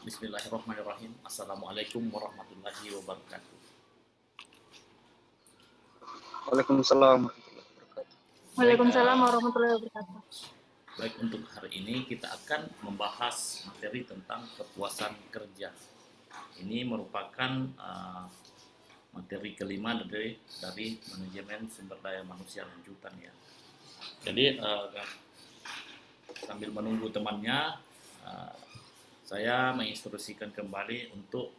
Bismillahirrahmanirrahim. Assalamualaikum warahmatullahi wabarakatuh. Waalaikumsalam warahmatullahi wabarakatuh. Waalaikumsalam warahmatullahi wabarakatuh. Baik, untuk hari ini kita akan membahas materi tentang kepuasan kerja. Ini merupakan materi kelima dari manajemen sumber daya manusia lanjutan ya. Jadi sambil menunggu temannya, saya menginstruksikan kembali untuk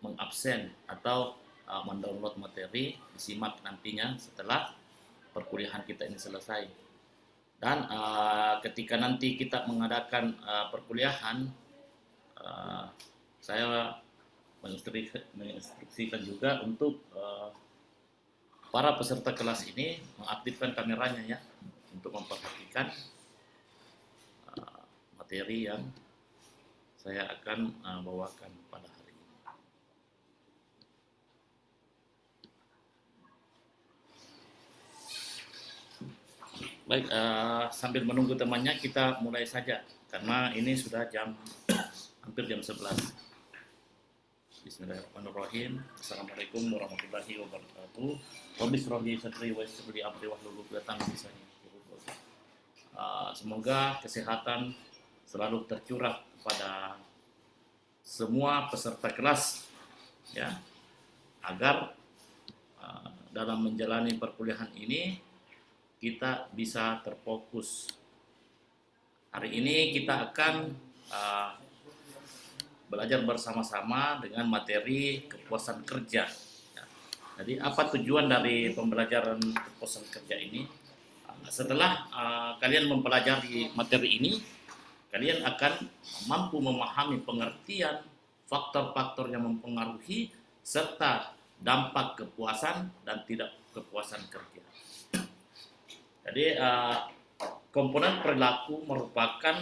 mengabsen atau mendownload materi, disimak nantinya setelah perkuliahan kita ini selesai. Dan ketika nanti kita mengadakan perkuliahan, saya menginstruksikan juga untuk para peserta kelas ini mengaktifkan kameranya ya, untuk memperhatikan materi yang saya akan bawakan pada hari ini. Baik, sambil menunggu temannya kita mulai saja karena ini sudah hampir jam 11. Bismillahirrahmanirrahim. Assalamualaikum warahmatullahi wabarakatuh. Rabbi shrah li sadri wa yassir li amri wahlul 'uqdatam min lisani yafqahu qawli. Semoga kesehatan selalu tercurah pada semua peserta kelas ya, agar dalam menjalani perkuliahan ini kita bisa terfokus. Hari ini kita akan belajar bersama-sama dengan materi kepuasan kerja. Jadi apa tujuan dari pembelajaran kepuasan kerja ini? Setelah kalian mempelajari materi ini, kalian akan mampu memahami pengertian faktor-faktor yang mempengaruhi serta dampak kepuasan dan tidak kepuasan kerja. Jadi komponen perilaku merupakan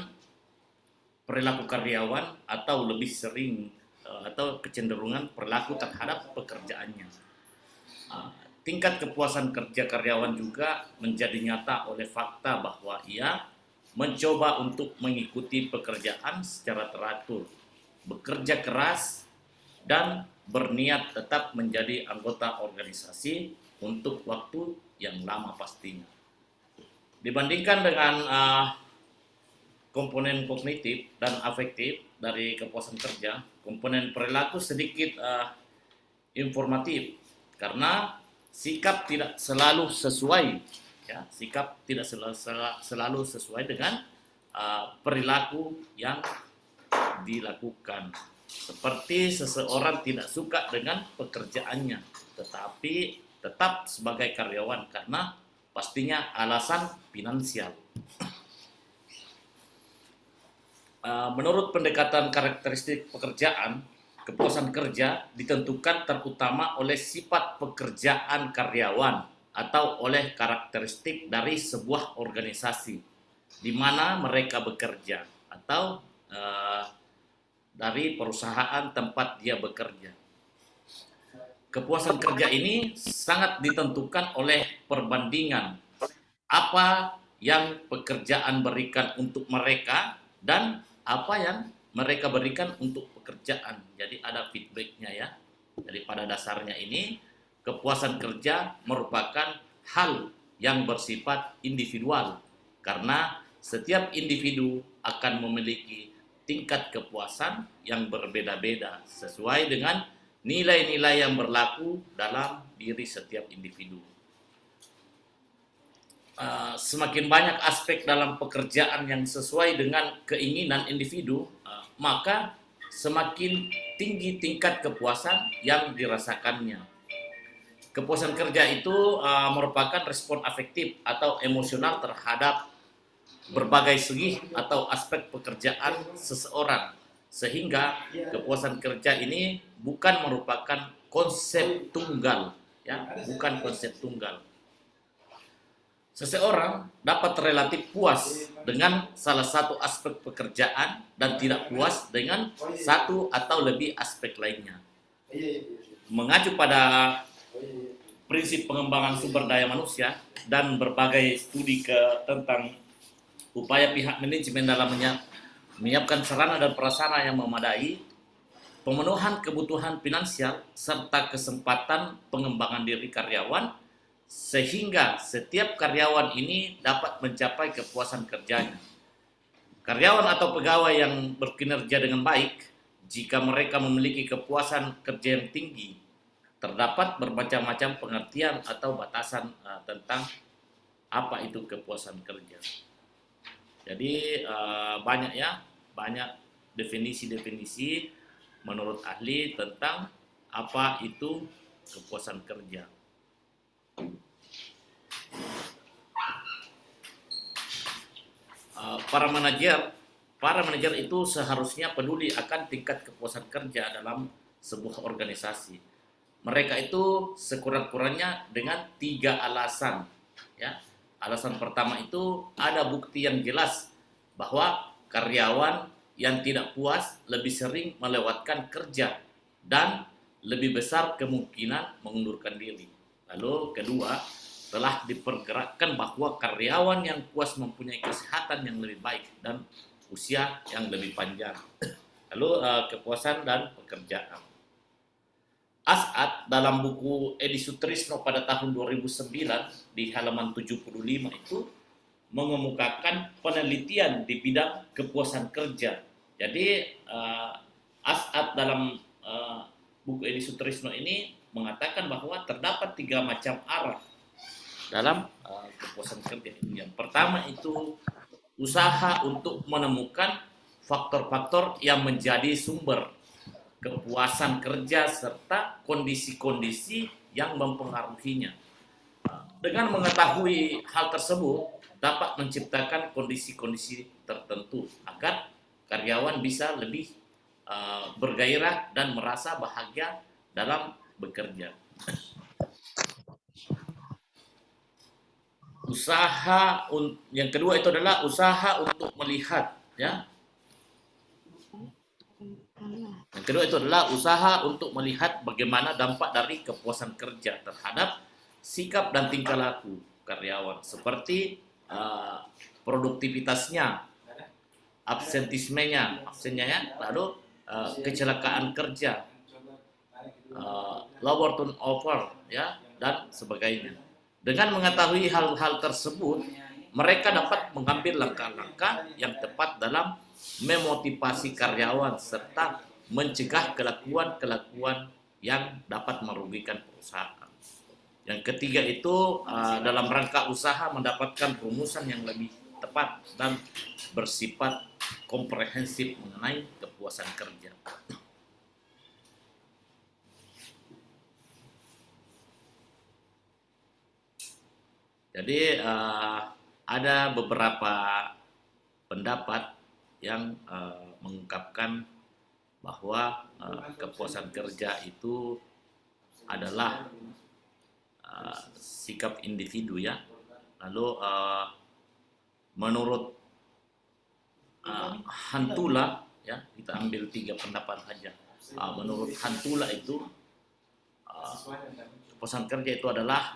perilaku karyawan atau lebih sering atau kecenderungan perilaku terhadap pekerjaannya. Tingkat kepuasan kerja karyawan juga menjadi nyata oleh fakta bahwa ia mencoba untuk mengikuti pekerjaan secara teratur, bekerja keras, dan berniat tetap menjadi anggota organisasi untuk waktu yang lama pastinya. Dibandingkan dengan komponen kognitif dan afektif dari kepuasan kerja, komponen perilaku sedikit informatif karena sikap tidak selalu sesuai ya, sikap tidak selalu sesuai dengan perilaku yang dilakukan. Seperti seseorang tidak suka dengan pekerjaannya tetapi tetap sebagai karyawan karena pastinya alasan finansial. Menurut pendekatan karakteristik pekerjaan, kepuasan kerja ditentukan terutama oleh sifat pekerjaan karyawan atau oleh karakteristik dari sebuah organisasi di mana mereka bekerja atau dari perusahaan tempat dia bekerja. Kepuasan kerja ini sangat ditentukan oleh perbandingan apa yang pekerjaan berikan untuk mereka dan apa yang mereka berikan untuk pekerjaan. Jadi ada feedbacknya ya. Jadi pada dasarnya ini kepuasan kerja merupakan hal yang bersifat individual karena setiap individu akan memiliki tingkat kepuasan yang berbeda-beda sesuai dengan nilai-nilai yang berlaku dalam diri setiap individu. Semakin banyak aspek dalam pekerjaan yang sesuai dengan keinginan individu, maka semakin tinggi tingkat kepuasan yang dirasakannya. Kepuasan kerja itu merupakan respon afektif atau emosional terhadap berbagai segi atau aspek pekerjaan seseorang, sehingga kepuasan kerja ini bukan merupakan konsep tunggal, ya, bukan konsep tunggal. Seseorang dapat relatif puas dengan salah satu aspek pekerjaan dan tidak puas dengan satu atau lebih aspek lainnya. Mengacu pada prinsip pengembangan sumber daya manusia dan berbagai studi tentang upaya pihak manajemen dalam menyiapkan sarana dan prasarana yang memadai, pemenuhan kebutuhan finansial, serta kesempatan pengembangan diri karyawan, sehingga setiap karyawan ini dapat mencapai kepuasan kerjanya. Karyawan atau pegawai yang berkinerja dengan baik, jika mereka memiliki kepuasan kerja yang tinggi, terdapat bermacam-macam pengertian atau batasan tentang apa itu kepuasan kerja. Jadi banyak definisi-definisi menurut ahli tentang apa itu kepuasan kerja. Para manajer itu seharusnya peduli akan tingkat kepuasan kerja dalam sebuah organisasi. Mereka itu sekurang-kurangnya dengan 3 alasan, ya. Alasan pertama itu ada bukti yang jelas bahwa karyawan yang tidak puas lebih sering melewatkan kerja dan lebih besar kemungkinan mengundurkan diri. Lalu kedua, telah dipergerakkan bahwa karyawan yang puas mempunyai kesehatan yang lebih baik dan usia yang lebih panjang. Lalu kepuasan dan pekerjaan. As'ad dalam buku Edi Sutrisno pada tahun 2009 di halaman 75 itu mengemukakan penelitian di bidang kepuasan kerja. Jadi As'ad dalam buku Edi Sutrisno ini mengatakan bahwa terdapat 3 macam arah dalam kepuasan kerja. Yang pertama itu usaha untuk menemukan faktor-faktor yang menjadi sumber kepuasan kerja serta kondisi-kondisi yang mempengaruhinya. Dengan mengetahui hal tersebut dapat menciptakan kondisi-kondisi tertentu agar karyawan bisa lebih bergairah dan merasa bahagia dalam bekerja. Yang kedua itu adalah usaha untuk melihat, ya. Yang kedua itu adalah usaha untuk melihat bagaimana dampak dari kepuasan kerja terhadap sikap dan tingkah laku karyawan, seperti produktivitasnya, absennya, lalu kecelakaan kerja, lower turnover, ya, dan sebagainya. Dengan mengetahui hal-hal tersebut, mereka dapat mengambil langkah-langkah yang tepat dalam memotivasi karyawan serta mencegah kelakuan-kelakuan yang dapat merugikan perusahaan. Yang ketiga itu dalam rangka usaha mendapatkan rumusan yang lebih tepat dan bersifat komprehensif mengenai kepuasan kerja. Jadi ada beberapa pendapat yang mengungkapkan bahwa kepuasan kerja itu adalah sikap individu, ya. Lalu menurut Hantula, ya, kita ambil 3 pendapat saja. Menurut Hantula itu kepuasan kerja itu adalah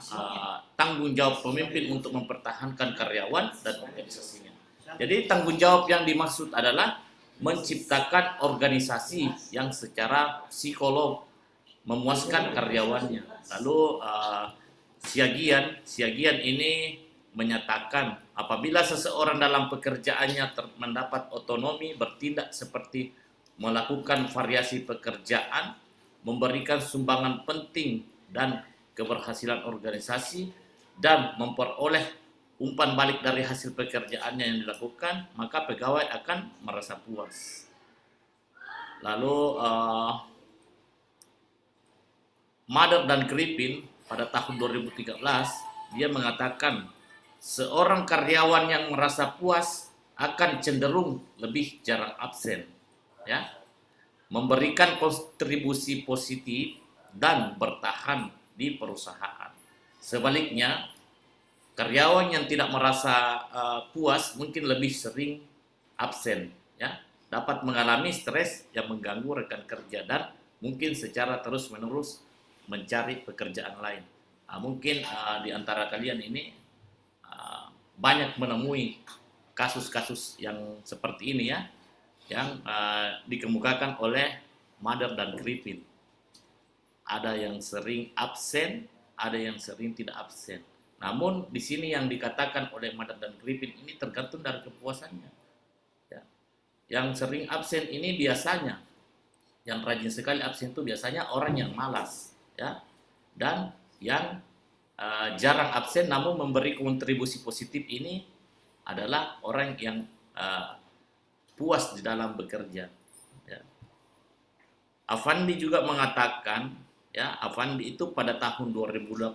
tanggung jawab pemimpin untuk mempertahankan karyawan dan organisasinya. Jadi tanggung jawab yang dimaksud adalah menciptakan organisasi yang secara psikolog memuaskan karyawannya. Lalu Siagian ini menyatakan apabila seseorang dalam pekerjaannya mendapat otonomi bertindak seperti melakukan variasi pekerjaan, memberikan sumbangan penting dan keberhasilan organisasi, dan memperoleh umpan balik dari hasil pekerjaannya yang dilakukan, maka pegawai akan merasa puas. Lalu Mather dan Griffin pada tahun 2013 dia mengatakan seorang karyawan yang merasa puas akan cenderung lebih jarang absen, ya, memberikan kontribusi positif dan bertahan di perusahaan. Sebaliknya, karyawan yang tidak merasa puas mungkin lebih sering absen, ya, dapat mengalami stres yang mengganggu rekan kerja dan mungkin secara terus-menerus mencari pekerjaan lain. Mungkin di antara kalian ini banyak menemui kasus-kasus yang seperti ini, ya. yang dikemukakan oleh Mather dan Griffin. Ada yang sering absen, ada yang sering tidak absen. Namun di sini yang dikatakan oleh Mather dan Griffin ini tergantung dari kepuasannya. Ya. Yang sering absen ini biasanya, yang rajin sekali absen itu biasanya orang yang malas, ya, dan yang jarang absen namun memberi kontribusi positif ini adalah orang yang puas di dalam bekerja. Ya. Avandi juga mengatakan, ya, Avandi itu pada tahun 2018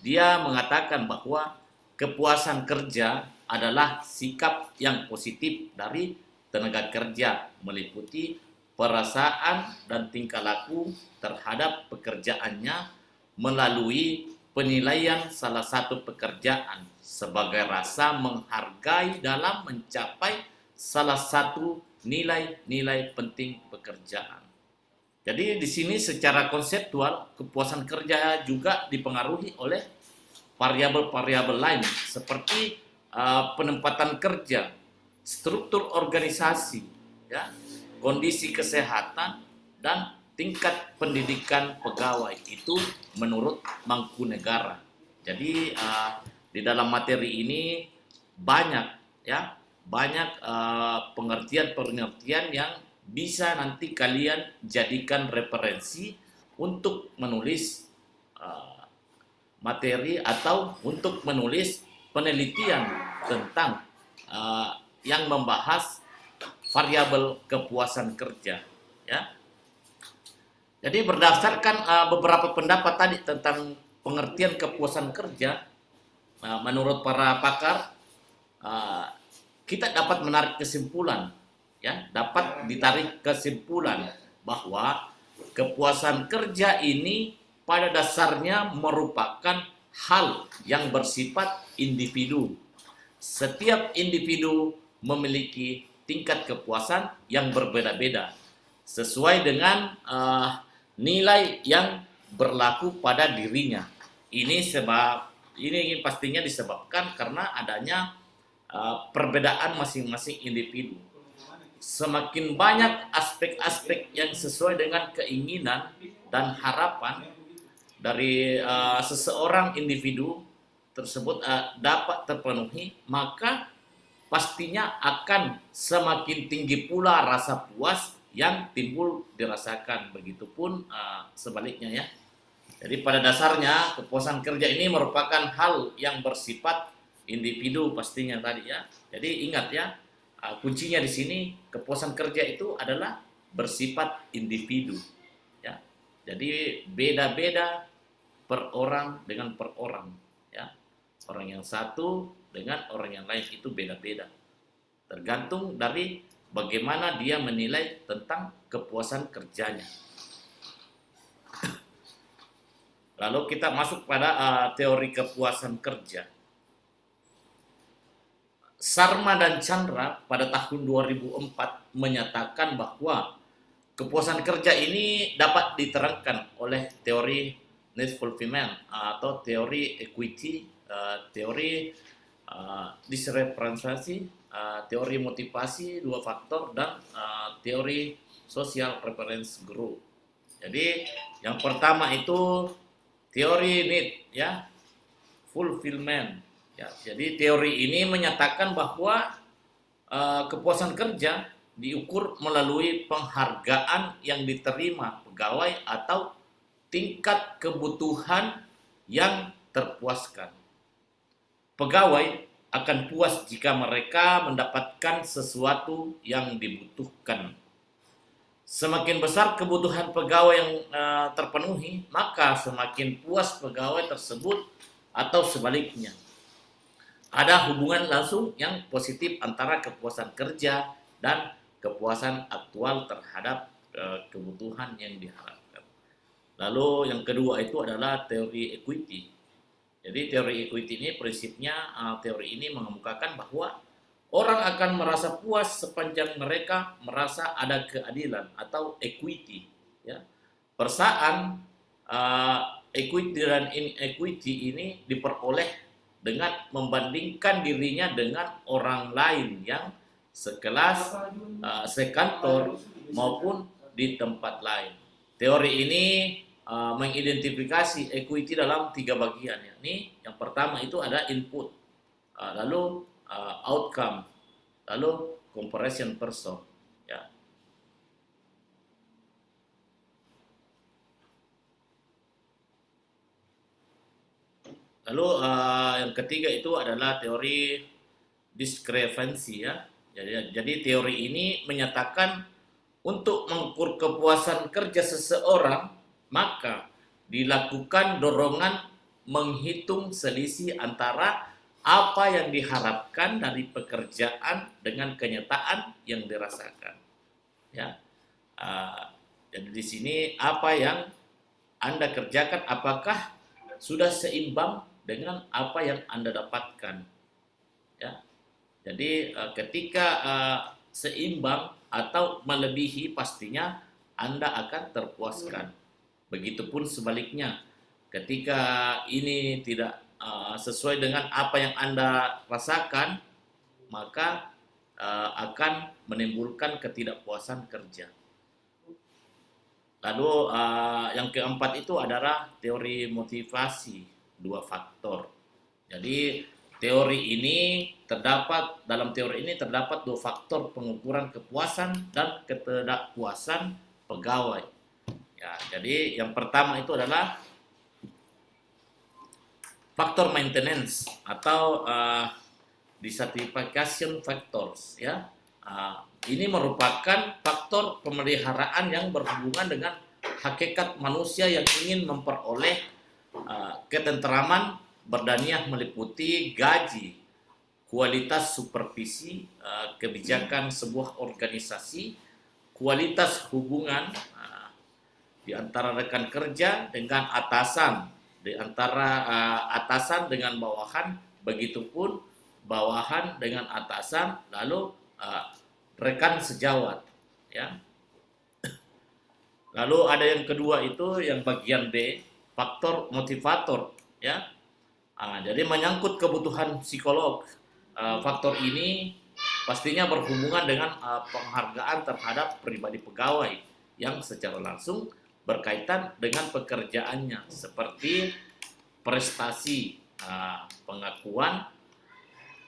dia mengatakan bahwa kepuasan kerja adalah sikap yang positif dari tenaga kerja, meliputi perasaan dan tingkah laku terhadap pekerjaannya melalui penilaian salah satu pekerjaan sebagai rasa menghargai dalam mencapai salah satu nilai-nilai penting pekerjaan. Jadi di sini secara konseptual kepuasan kerja juga dipengaruhi oleh variabel-variabel lain seperti penempatan kerja, struktur organisasi, ya, kondisi kesehatan dan tingkat pendidikan pegawai itu menurut Mangkunegara. Jadi di dalam materi ini banyak, ya, banyak pengertian-pengertian yang bisa nanti kalian jadikan referensi untuk menulis materi atau untuk menulis penelitian tentang yang membahas variabel kepuasan kerja, ya. Jadi berdasarkan beberapa pendapat tadi tentang pengertian kepuasan kerja, menurut para pakar kita dapat menarik kesimpulan, ya, dapat ditarik kesimpulan bahwa kepuasan kerja ini pada dasarnya merupakan hal yang bersifat individu. Setiap individu memiliki tingkat kepuasan yang berbeda-beda sesuai dengan nilai yang berlaku pada dirinya. Ini pastinya disebabkan karena adanya perbedaan masing-masing individu. Semakin banyak aspek-aspek yang sesuai dengan keinginan dan harapan dari seseorang individu tersebut dapat terpenuhi, maka pastinya akan semakin tinggi pula rasa puas yang timbul dirasakan. Begitupun sebaliknya, ya. Jadi pada dasarnya kepuasan kerja ini merupakan hal yang bersifat individu pastinya tadi, ya. Jadi ingat, ya, kuncinya di sini kepuasan kerja itu adalah bersifat individu, ya. Jadi beda-beda per orang dengan per orang, ya. Orang yang satu dengan orang yang lain itu beda-beda. Tergantung dari bagaimana dia menilai tentang kepuasan kerjanya. Lalu kita masuk pada teori kepuasan kerja. Sarma dan Chandra pada tahun 2004 menyatakan bahwa kepuasan kerja ini dapat diterangkan oleh teori need fulfillment atau teori equity, teori disreferensiasi, teori motivasi dua faktor, dan teori social preference group. Jadi yang pertama itu teori need, ya, fulfillment. Ya, jadi teori ini menyatakan bahwa kepuasan kerja diukur melalui penghargaan yang diterima pegawai atau tingkat kebutuhan yang terpuaskan. Pegawai akan puas jika mereka mendapatkan sesuatu yang dibutuhkan. Semakin besar kebutuhan pegawai yang terpenuhi, maka semakin puas pegawai tersebut, atau sebaliknya. Ada hubungan langsung yang positif antara kepuasan kerja dan kepuasan aktual terhadap kebutuhan yang diharapkan. Lalu yang kedua itu adalah teori equity. Jadi teori equity ini prinsipnya, teori ini mengemukakan bahwa orang akan merasa puas sepanjang mereka merasa ada keadilan atau equity, ya. Perasaan equity dan inequity ini diperoleh dengan membandingkan dirinya dengan orang lain yang sekelas, sekantor, maupun di tempat lain. Teori ini mengidentifikasi equity dalam 3 bagian. Ini yang pertama itu ada input, lalu outcome, lalu comparison person. Ya. Lalu yang ketiga itu adalah teori discrepancy ya. Jadi teori ini menyatakan untuk mengukur kepuasan kerja seseorang, maka dilakukan dorongan menghitung selisih antara apa yang diharapkan dari pekerjaan dengan kenyataan yang dirasakan. Ya, jadi di sini apa yang Anda kerjakan, apakah sudah seimbang dengan apa yang Anda dapatkan? Ya, jadi ketika seimbang atau melebihi, pastinya Anda akan terpuaskan. Begitupun sebaliknya, ketika ini tidak sesuai dengan apa yang Anda rasakan, maka akan menimbulkan ketidakpuasan kerja. Lalu yang keempat itu adalah teori motivasi 2 faktor. Jadi dalam teori ini terdapat 2 faktor pengukuran kepuasan dan ketidakpuasan pegawai. Ya, jadi yang pertama itu adalah faktor maintenance atau dissatisfaction factors. Ya, ini merupakan faktor pemeliharaan yang berhubungan dengan hakikat manusia yang ingin memperoleh ketentraman berdaniah, meliputi gaji, kualitas supervisi, kebijakan sebuah organisasi, kualitas hubungan di antara rekan kerja dengan atasan, di antara atasan dengan bawahan, begitupun bawahan dengan atasan, lalu rekan sejawat. Ya. Lalu ada yang kedua itu yang bagian B, faktor motivator. Ya. Jadi menyangkut kebutuhan psikolog. Faktor ini pastinya berhubungan dengan penghargaan terhadap pribadi pegawai yang secara langsung berkaitan dengan pekerjaannya, seperti prestasi, pengakuan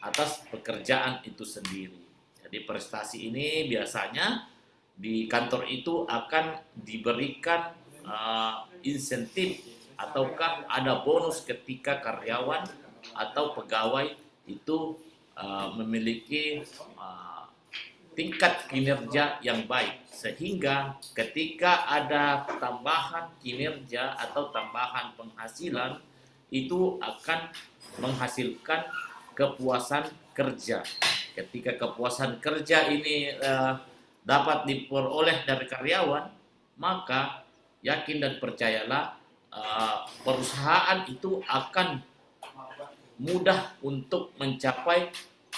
atas pekerjaan itu sendiri. Jadi prestasi ini biasanya di kantor itu akan diberikan insentif ataukah ada bonus ketika karyawan atau pegawai itu memiliki tingkat kinerja yang baik, sehingga ketika ada tambahan kinerja atau tambahan penghasilan itu akan menghasilkan kepuasan kerja. Ketika kepuasan kerja ini dapat diperoleh dari karyawan, maka yakin dan percayalah perusahaan itu akan mudah untuk mencapai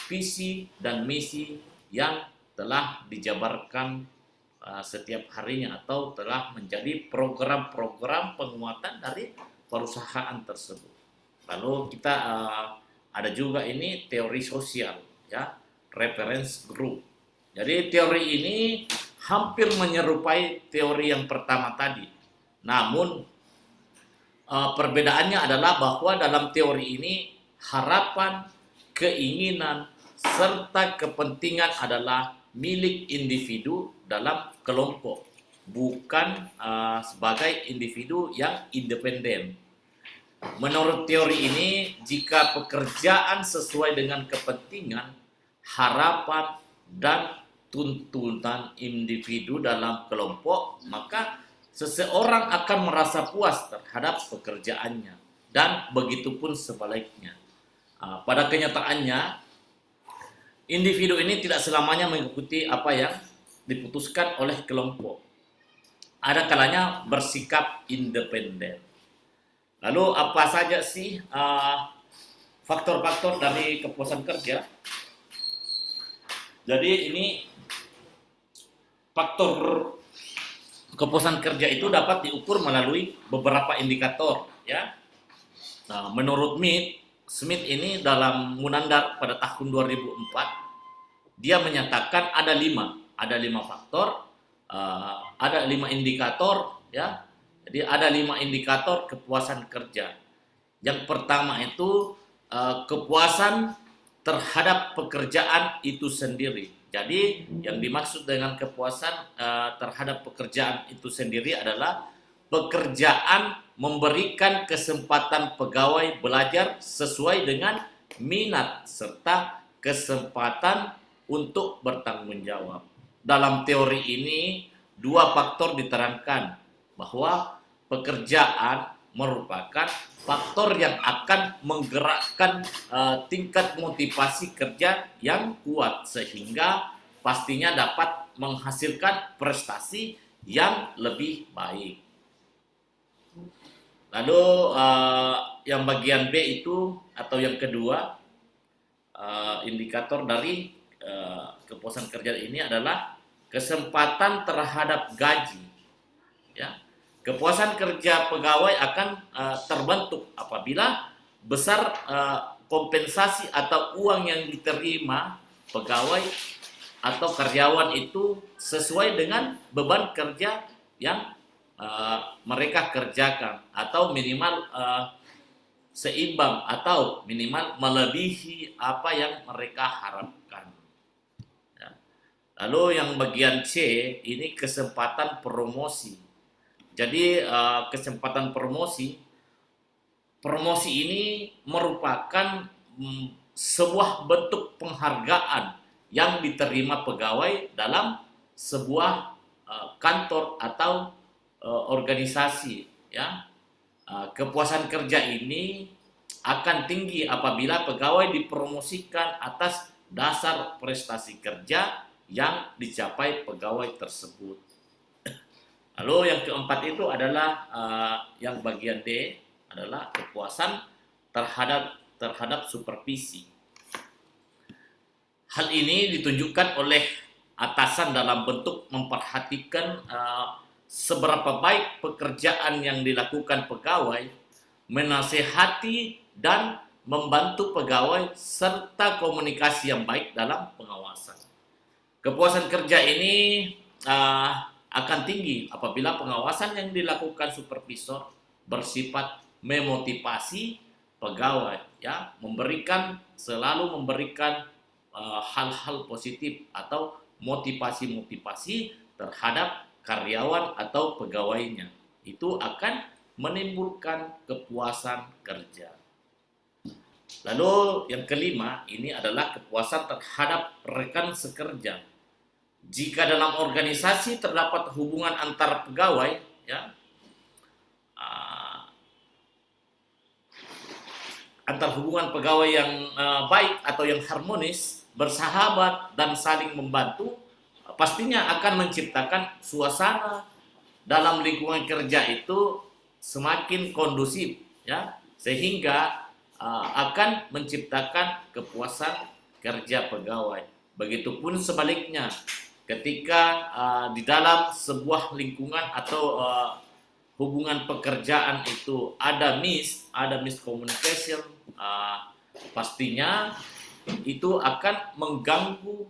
visi dan misi yang telah dijabarkan setiap harinya atau telah menjadi program-program penguatan dari perusahaan tersebut. Lalu kita ada juga ini teori sosial, ya, reference group. Jadi teori ini hampir menyerupai teori yang pertama tadi. Namun perbedaannya adalah bahwa dalam teori ini harapan, keinginan, serta kepentingan adalah milik individu dalam kelompok, bukan sebagai individu yang independen. Menurut teori ini, jika pekerjaan sesuai dengan kepentingan, harapan, dan tuntutan individu dalam kelompok, maka seseorang akan merasa puas terhadap pekerjaannya, dan begitupun sebaliknya. Pada kenyataannya, individu ini tidak selamanya mengikuti apa yang diputuskan oleh kelompok. Ada kalanya bersikap independen. Lalu apa saja sih faktor-faktor dari kepuasan kerja? Jadi ini faktor kepuasan kerja itu dapat diukur melalui beberapa indikator, ya. Nah, menurut Smith ini dalam Munandar pada tahun 2004 dia menyatakan ada lima faktor, ada 5 indikator, ya. Jadi ada 5 indikator kepuasan kerja. Yang pertama itu kepuasan terhadap pekerjaan itu sendiri. Jadi yang dimaksud dengan kepuasan terhadap pekerjaan itu sendiri adalah pekerjaan memberikan kesempatan pegawai belajar sesuai dengan minat serta kesempatan untuk bertanggung jawab. Dalam teori ini, 2 faktor diterangkan bahwa pekerjaan merupakan faktor yang akan menggerakkan tingkat motivasi kerja yang kuat sehingga pastinya dapat menghasilkan prestasi yang lebih baik. Lalu yang bagian B itu atau yang kedua indikator dari kepuasan kerja ini adalah kesempatan terhadap gaji. Ya. Kepuasan kerja pegawai akan terbentuk apabila besar kompensasi atau uang yang diterima pegawai atau karyawan itu sesuai dengan beban kerja yang mereka kerjakan atau minimal seimbang atau minimal melebihi apa yang mereka harapkan. Ya. Lalu yang bagian C ini kesempatan promosi. Jadi kesempatan promosi ini merupakan sebuah bentuk penghargaan yang diterima pegawai dalam sebuah kantor atau organisasi, ya. Kepuasan kerja ini akan tinggi apabila pegawai dipromosikan atas dasar prestasi kerja yang dicapai pegawai tersebut. Lalu yang keempat itu adalah yang bagian D adalah kepuasan terhadap supervisi. Hal ini ditunjukkan oleh atasan dalam bentuk memperhatikan seberapa baik pekerjaan yang dilakukan pegawai, menasehati dan membantu pegawai serta komunikasi yang baik dalam pengawasan. Kepuasan kerja ini akan tinggi apabila pengawasan yang dilakukan supervisor bersifat memotivasi pegawai, ya, selalu memberikan hal-hal positif atau motivasi terhadap karyawan atau pegawainya. Itu akan menimbulkan kepuasan kerja. Lalu yang kelima ini adalah kepuasan terhadap rekan sekerja. Jika dalam organisasi terdapat hubungan antar pegawai, ya, antar hubungan pegawai yang baik atau yang harmonis, bersahabat dan saling membantu, pastinya akan menciptakan suasana dalam lingkungan kerja itu semakin kondusif, ya, sehingga akan menciptakan kepuasan kerja pegawai. Begitupun sebaliknya, ketika di dalam sebuah lingkungan atau hubungan pekerjaan itu ada miscommunication, pastinya itu akan mengganggu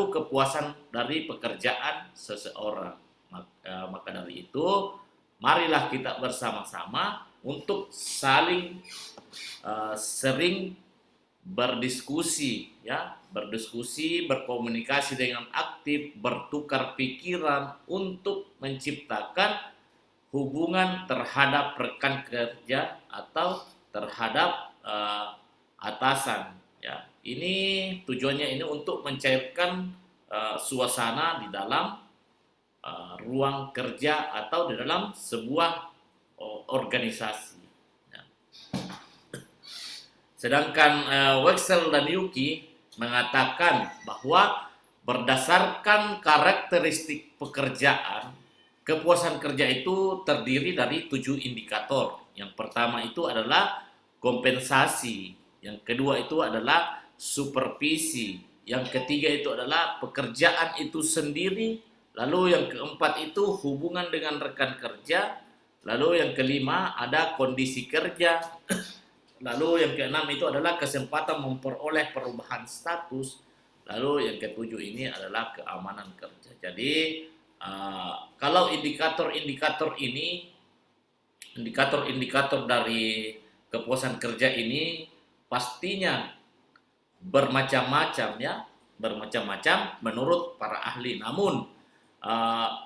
kepuasan dari pekerjaan seseorang. Maka dari itu, marilah kita bersama-sama untuk saling sering berdiskusi, ya, berkomunikasi dengan aktif, bertukar pikiran untuk menciptakan hubungan terhadap rekan kerja atau terhadap atasan, ya. Ini tujuannya ini untuk mencairkan suasana di dalam ruang kerja atau di dalam sebuah organisasi. Ya. Sedangkan Wexel dan Yuki mengatakan bahwa berdasarkan karakteristik pekerjaan, kepuasan kerja itu terdiri dari 7 indikator. Yang pertama itu adalah kompensasi, yang kedua itu adalah supervisi, yang ketiga itu adalah pekerjaan itu sendiri, lalu yang keempat itu hubungan dengan rekan kerja, lalu yang kelima ada kondisi kerja, lalu yang keenam itu adalah kesempatan memperoleh perubahan status, Lalu yang ketujuh ini adalah keamanan kerja. Jadi kalau indikator-indikator ini, indikator-indikator dari kepuasan kerja ini pastinya bermacam-macam ya, bermacam-macam menurut para ahli. Namun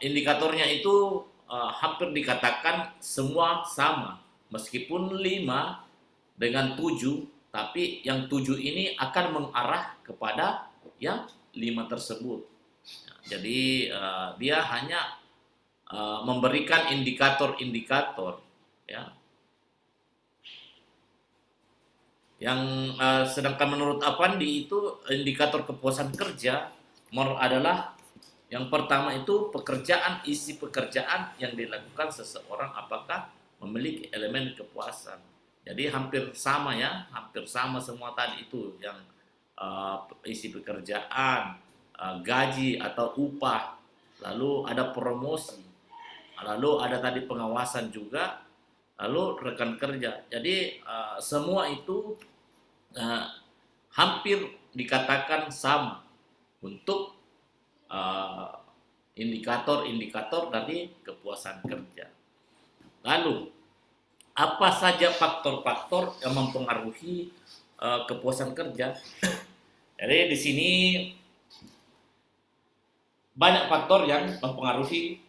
indikatornya itu hampir dikatakan semua sama, meskipun 5 dengan 7, tapi yang 7 ini akan mengarah kepada yang 5 tersebut. Jadi dia hanya memberikan indikator-indikator ya. Yang sedangkan menurut Apandi itu indikator kepuasan kerja adalah yang pertama itu pekerjaan, isi pekerjaan yang dilakukan seseorang apakah memiliki elemen kepuasan. Jadi hampir sama ya, hampir sama semua tadi itu yang isi pekerjaan, gaji atau upah, lalu ada promosi, lalu ada tadi pengawasan juga, lalu rekan kerja. Jadi semua itu hampir dikatakan sama untuk indikator-indikator dari kepuasan kerja. Lalu apa saja faktor-faktor yang mempengaruhi kepuasan kerja? Jadi di sini banyak faktor yang mempengaruhi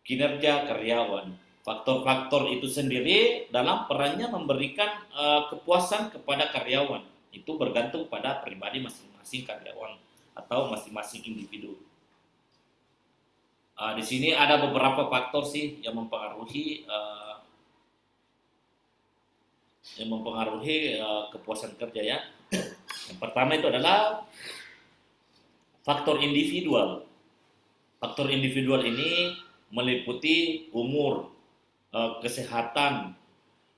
kinerja karyawan. Faktor-faktor itu sendiri dalam perannya memberikan kepuasan kepada karyawan. Itu bergantung pada pribadi masing-masing karyawan atau masing-masing individu. Di sini ada beberapa faktor sih yang mempengaruhi kepuasan kerja ya. Yang pertama itu adalah faktor individual. Faktor individual ini meliputi umur, kesehatan,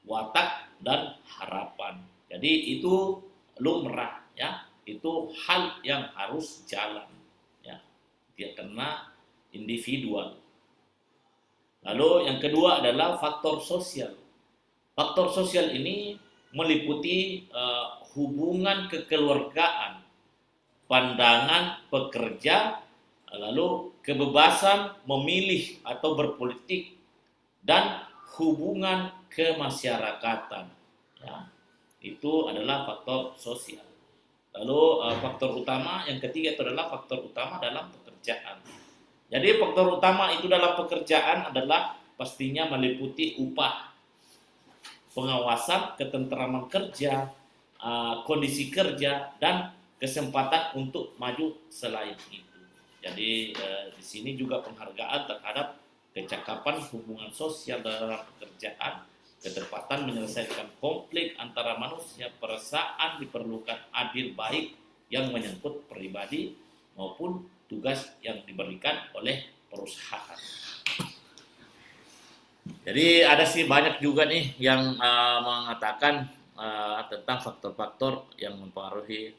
watak, dan harapan. Jadi itu lumrah ya, itu hal yang harus jalan ya, dia karena individual. Lalu yang kedua adalah faktor sosial. Faktor sosial ini meliputi hubungan kekeluargaan, pandangan pekerja, lalu kebebasan memilih atau berpolitik, dan hubungan kemasyarakatan. Ya, itu adalah faktor sosial. Lalu faktor utama yang ketiga itu adalah faktor utama dalam pekerjaan. Jadi faktor utama itu dalam pekerjaan adalah pastinya meliputi upah, pengawasan, ketentraman kerja, kondisi kerja, dan kesempatan untuk maju selain itu. Jadi di sini juga penghargaan terhadap kecakapan hubungan sosial dalam pekerjaan, ketepatan menyelesaikan konflik antara manusia, perasaan diperlukan adil baik yang menyangkut pribadi maupun tugas yang diberikan oleh perusahaan. Jadi ada sih banyak juga nih yang mengatakan tentang faktor-faktor yang mempengaruhi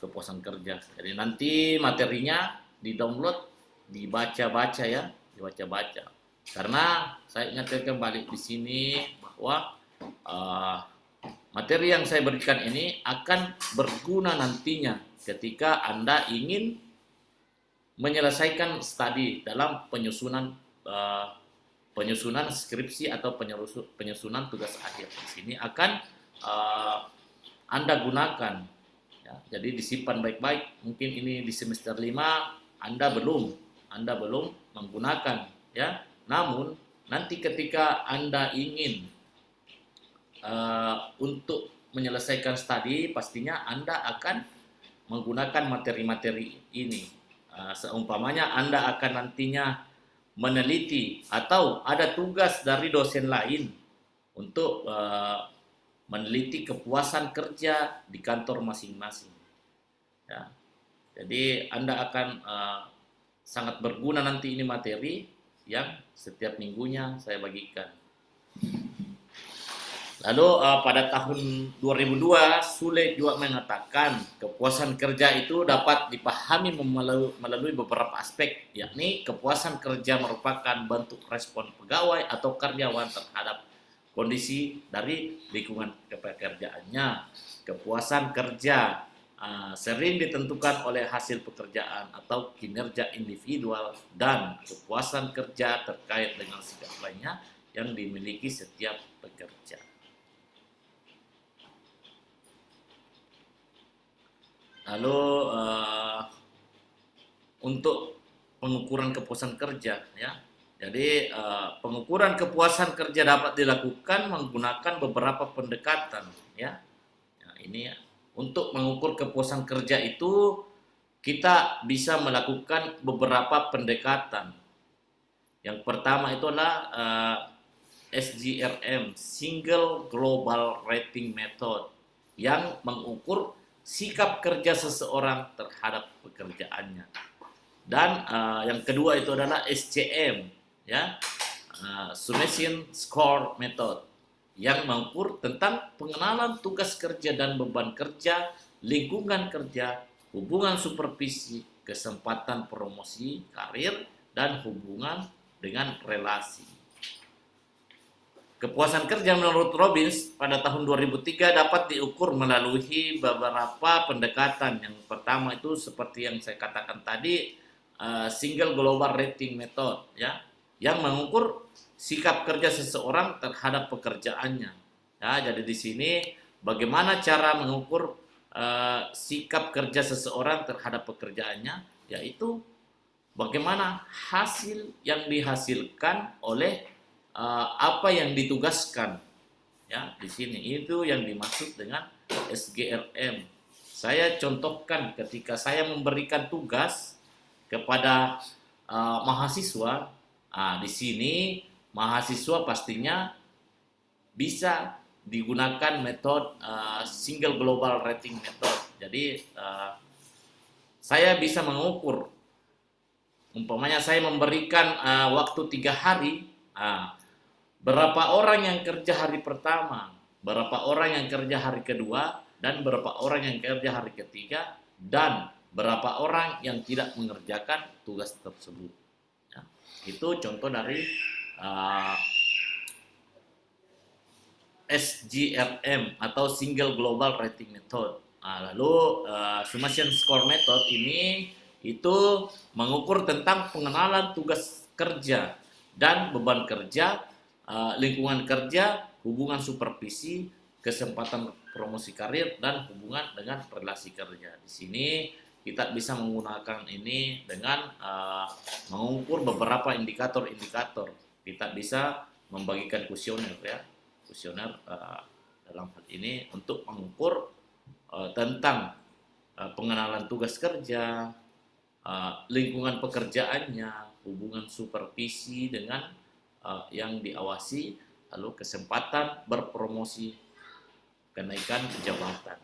kepuasan kerja. Jadi nanti materinya di-download, dibaca-baca ya, dibaca-baca. Karena saya ingatkan kembali di sini bahwa materi yang saya berikan ini akan berguna nantinya ketika Anda ingin menyelesaikan studi dalam penyusunan skripsi atau penyusunan tugas akhir. Di sini akan Anda gunakan ya, jadi disimpan baik-baik. Mungkin ini di semester 5 Anda belum menggunakan ya. Namun nanti ketika Anda ingin untuk menyelesaikan studi, pastinya Anda akan menggunakan materi-materi ini. Seumpamanya Anda akan nantinya meneliti atau ada tugas dari dosen lain untuk meneliti kepuasan kerja di kantor masing-masing. Ya. Jadi Anda akan sangat berguna nanti ini materi yang setiap minggunya saya bagikan. Lalu pada tahun 2002 Sule juga mengatakan kepuasan kerja itu dapat dipahami melalui beberapa aspek, yakni kepuasan kerja merupakan bentuk respon pegawai atau karyawan terhadap kondisi dari lingkungan pekerjaannya, kepuasan kerja, sering ditentukan oleh hasil pekerjaan atau kinerja individual, dan kepuasan kerja terkait dengan sikap lainnya yang dimiliki setiap pekerja. Lalu untuk pengukuran kepuasan kerja, ya. Jadi pengukuran kepuasan kerja dapat dilakukan menggunakan beberapa pendekatan, ya. Nah, ini ya. Untuk mengukur kepuasan kerja itu kita bisa melakukan beberapa pendekatan. Yang pertama itu adalah SGRM, Single Global Rating Method, yang mengukur sikap kerja seseorang terhadap pekerjaannya. Dan yang kedua itu adalah SCM, ya, Summation Score Method, yang mengukur tentang pengenalan tugas kerja dan beban kerja, lingkungan kerja, hubungan supervisi, kesempatan promosi karir, dan hubungan dengan relasi. Kepuasan kerja menurut Robbins pada tahun 2003 dapat diukur melalui beberapa pendekatan. Yang pertama itu seperti yang saya katakan tadi, Single Global Rating Method, ya, yang mengukur sikap kerja seseorang terhadap pekerjaannya. Ya, jadi di sini bagaimana cara mengukur sikap kerja seseorang terhadap pekerjaannya, yaitu bagaimana hasil yang dihasilkan oleh apa yang ditugaskan. Ya, di sini itu yang dimaksud dengan SGRM. Saya contohkan ketika saya memberikan tugas kepada mahasiswa. Di sini mahasiswa pastinya bisa digunakan metode Single Global Rating Method. Jadi saya bisa mengukur, umpamanya saya memberikan waktu 3 hari, berapa orang yang kerja hari pertama, berapa orang yang kerja hari kedua, dan berapa orang yang kerja hari ketiga, dan berapa orang yang tidak mengerjakan tugas tersebut. Ya, itu contoh dari SGRM atau Single Global Rating Method. Lalu Summation Score Method ini itu mengukur tentang pengenalan tugas kerja dan beban kerja, lingkungan kerja, hubungan supervisi, kesempatan promosi karir, dan hubungan dengan relasi kerja. Di sini kita bisa menggunakan ini dengan mengukur beberapa indikator-indikator. Kita bisa membagikan kuesioner, ya, kuesioner dalam hal ini untuk mengukur tentang pengenalan tugas kerja, lingkungan pekerjaannya, hubungan supervisi dengan yang diawasi, lalu kesempatan berpromosi, kenaikan jabatan.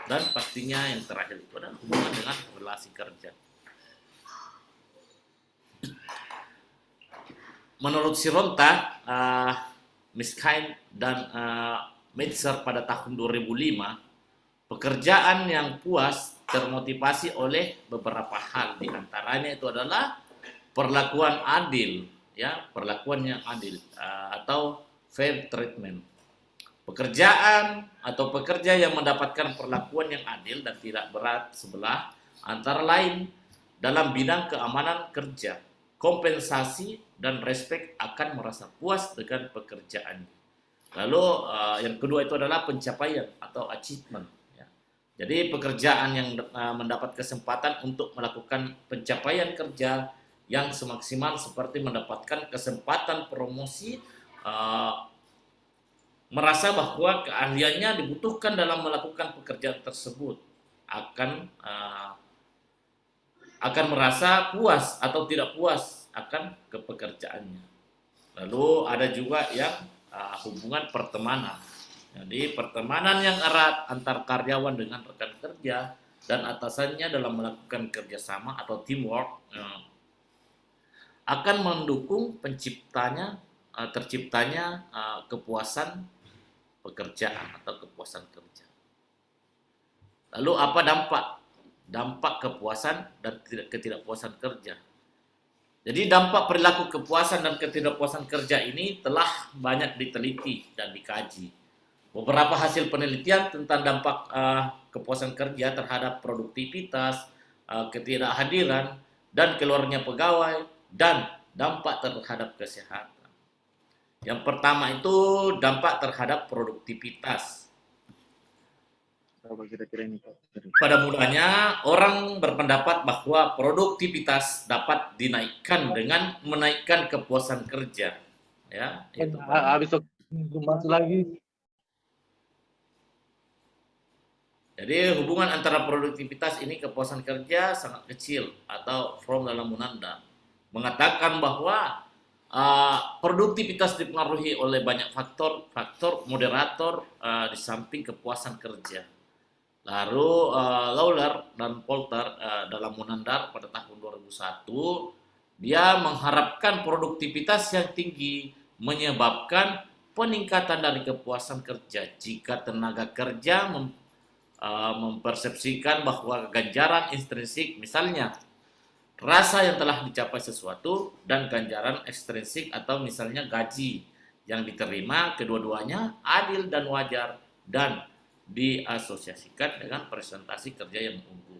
Dan pastinya yang terakhir itu adalah hubungan dengan relasi kerja. Menurut Sironta, Miskain dan Metzer pada tahun 2005, pekerjaan yang puas termotivasi oleh beberapa hal. Di antaranya itu adalah perlakuan adil, ya, perlakuan yang adil atau fair treatment. Pekerjaan atau pekerja yang mendapatkan perlakuan yang adil dan tidak berat sebelah, antara lain dalam bidang keamanan kerja, kompensasi, dan respek, akan merasa puas dengan pekerjaannya. Lalu yang kedua itu adalah pencapaian atau achievement. Ya. Jadi pekerjaan yang mendapat kesempatan untuk melakukan pencapaian kerja yang semaksimal seperti mendapatkan kesempatan promosi, merasa bahwa keahliannya dibutuhkan dalam melakukan pekerjaan tersebut, akan merasa puas atau tidak puas akan kepekerjaannya. Lalu ada juga yang hubungan pertemanan. Jadi pertemanan yang erat antar karyawan dengan rekan kerja dan atasannya dalam melakukan kerjasama atau teamwork akan mendukung terciptanya kepuasan pekerjaan atau kepuasan kerja. Lalu apa dampak kepuasan dan ketidakpuasan kerja? Jadi dampak perilaku kepuasan dan ketidakpuasan kerja ini telah banyak diteliti dan dikaji. Beberapa hasil penelitian tentang dampak kepuasan kerja terhadap produktivitas, ketidakhadiran, dan keluarnya pegawai, dan dampak terhadap kesehatan. Yang pertama itu dampak terhadap produktivitas. Berapa kira-kira ini Pak? Pada mulanya, orang berpendapat bahwa produktivitas dapat dinaikkan dengan menaikkan kepuasan kerja. Ya, itu. Habis masuk lagi. Jadi hubungan antara produktivitas ini kepuasan kerja sangat kecil atau from dalam Munanda mengatakan bahwa produktivitas dipengaruhi oleh banyak faktor moderator di samping kepuasan kerja. Lalu Lawler dan Polter dalam Munandar pada tahun 2001 dia mengharapkan produktivitas yang tinggi menyebabkan peningkatan dari kepuasan kerja jika tenaga kerja mempersepsikan bahwa ganjaran intrinsik, misalnya rasa yang telah dicapai sesuatu, dan ganjaran ekstrinsik atau misalnya gaji yang diterima, kedua-duanya adil dan wajar dan diasosiasikan dengan presentasi kerja yang unggul.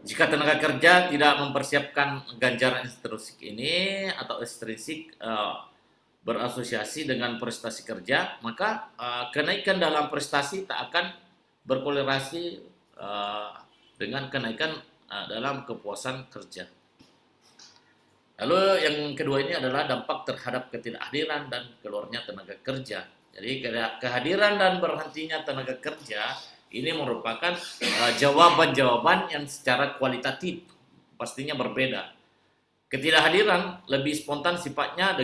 Jika tenaga kerja tidak mempersiapkan ganjaran intrinsik ini atau ekstrinsik berasosiasi dengan prestasi kerja, maka kenaikan dalam prestasi tak akan berkorelasi dengan kenaikan dalam kepuasan kerja. Lalu yang kedua ini adalah dampak terhadap ketidakhadiran dan keluarnya tenaga kerja. Jadi kehadiran dan berhentinya tenaga kerja ini merupakan jawaban-jawaban yang secara kualitatif pastinya berbeda. Ketidakhadiran lebih spontan sifatnya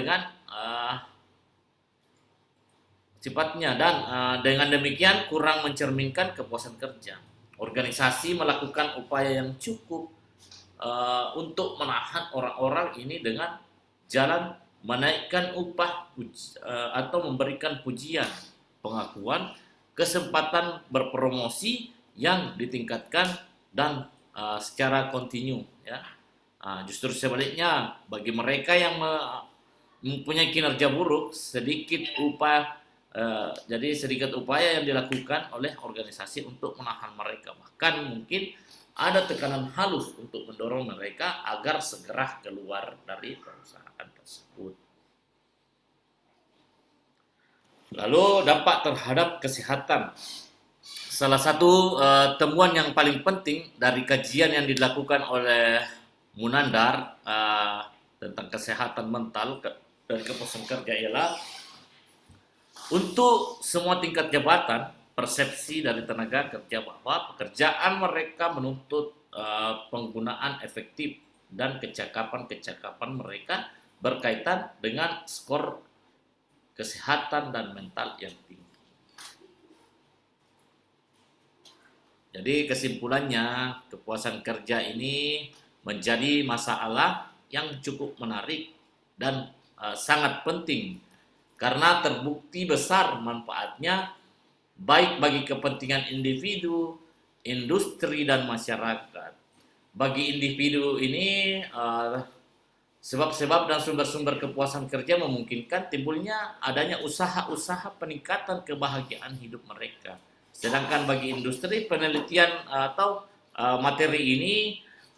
dan dengan demikian kurang mencerminkan kepuasan kerja. Organisasi melakukan upaya yang cukup untuk menahan orang-orang ini dengan jalan menaikkan upah atau memberikan pujian, pengakuan, kesempatan berpromosi yang ditingkatkan dan secara kontinu, ya. Justru sebaliknya, bagi mereka yang mempunyai kinerja buruk, sedikit upaya yang dilakukan oleh organisasi untuk menahan mereka. Bahkan mungkin ada tekanan halus untuk mendorong mereka agar segera keluar dari perusahaan tersebut. Lalu dampak terhadap kesehatan. Salah satu temuan yang paling penting dari kajian yang dilakukan oleh Munandar tentang kesehatan mental dan kepuasan kerja ialah untuk semua tingkat jabatan, persepsi dari tenaga kerja bahwa pekerjaan mereka menuntut penggunaan efektif dan kecakapan mereka berkaitan dengan skor kesehatan dan mental yang tinggi. Jadi kesimpulannya, kepuasan kerja ini menjadi masalah yang cukup menarik dan sangat penting karena terbukti besar manfaatnya baik bagi kepentingan individu, industri, dan masyarakat. Bagi individu ini sebab-sebab dan sumber-sumber kepuasan kerja memungkinkan timbulnya adanya usaha-usaha peningkatan kebahagiaan hidup mereka. Sedangkan bagi industri, penelitian atau materi ini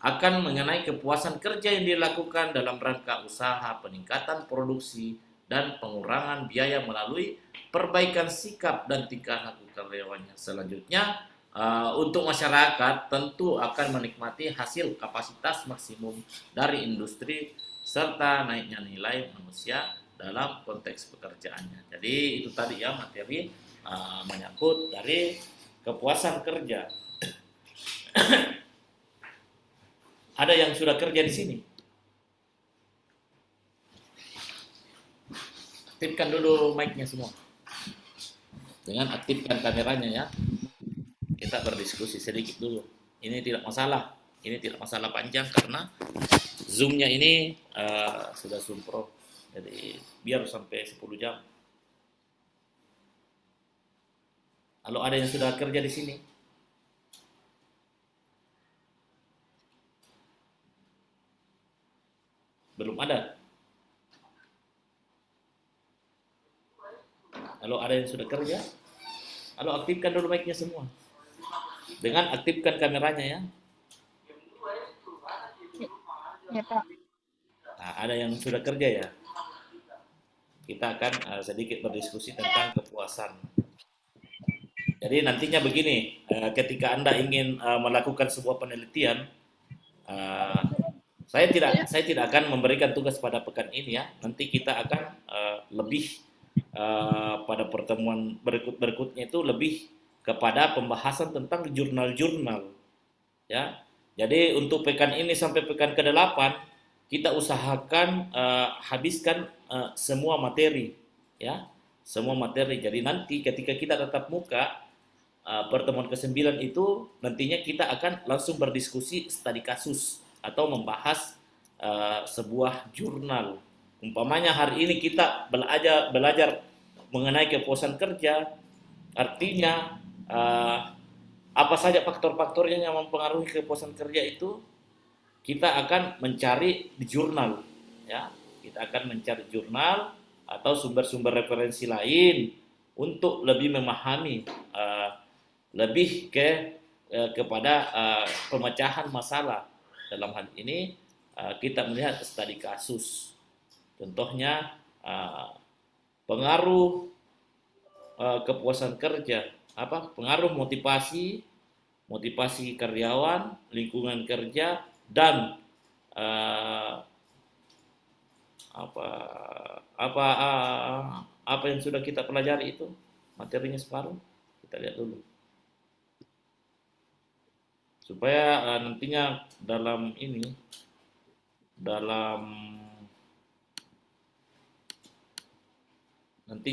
akan mengenai kepuasan kerja yang dilakukan dalam rangka usaha peningkatan produksi dan pengurangan biaya melalui perbaikan sikap dan tingkah laku karyawannya. Selanjutnya, untuk masyarakat tentu akan menikmati hasil kapasitas maksimum dari industri serta naiknya nilai manusia dalam konteks pekerjaannya. Jadi itu tadi ya materi menyangkut dari kepuasan kerja. Ada yang sudah kerja di sini? Aktifkan dulu mic-nya semua. Dengan aktifkan kameranya ya. Kita berdiskusi sedikit dulu. Ini tidak masalah. Ini tidak masalah panjang karena Zoom-nya ini sudah Zoom Pro. Jadi biar sampai 10 jam. Kalau ada yang sudah kerja di sini? Belum ada. Halo, ada yang sudah kerja? Halo, aktifkan dulu mic-nya semua. Dengan aktifkan kameranya ya. Ya, Pak. Nah, ada yang sudah kerja ya. Kita akan sedikit berdiskusi tentang kepuasan. Jadi nantinya begini, ketika Anda ingin melakukan sebuah penelitian, eh, saya tidak akan memberikan tugas pada pekan ini ya. Nanti kita akan lebih pada pertemuan berikutnya itu lebih kepada pembahasan tentang jurnal-jurnal ya. Jadi untuk pekan ini sampai pekan ke-8 kita usahakan habiskan semua materi ya. Semua materi. Jadi nanti ketika kita tatap muka pertemuan ke-9 itu nantinya kita akan langsung berdiskusi studi kasus atau membahas sebuah jurnal. Umpamanya hari ini kita belajar mengenai kepuasan kerja, artinya apa saja faktor-faktornya yang mempengaruhi kepuasan kerja itu kita akan mencari di jurnal ya. Kita akan mencari jurnal atau sumber-sumber referensi lain untuk lebih memahami lebih kepada pemecahan masalah. Dalam hal ini kita melihat studi kasus. Contohnya pengaruh kepuasan kerja, pengaruh motivasi karyawan, lingkungan kerja dan apa yang sudah kita pelajari itu materinya separuh. Kita lihat dulu supaya nantinya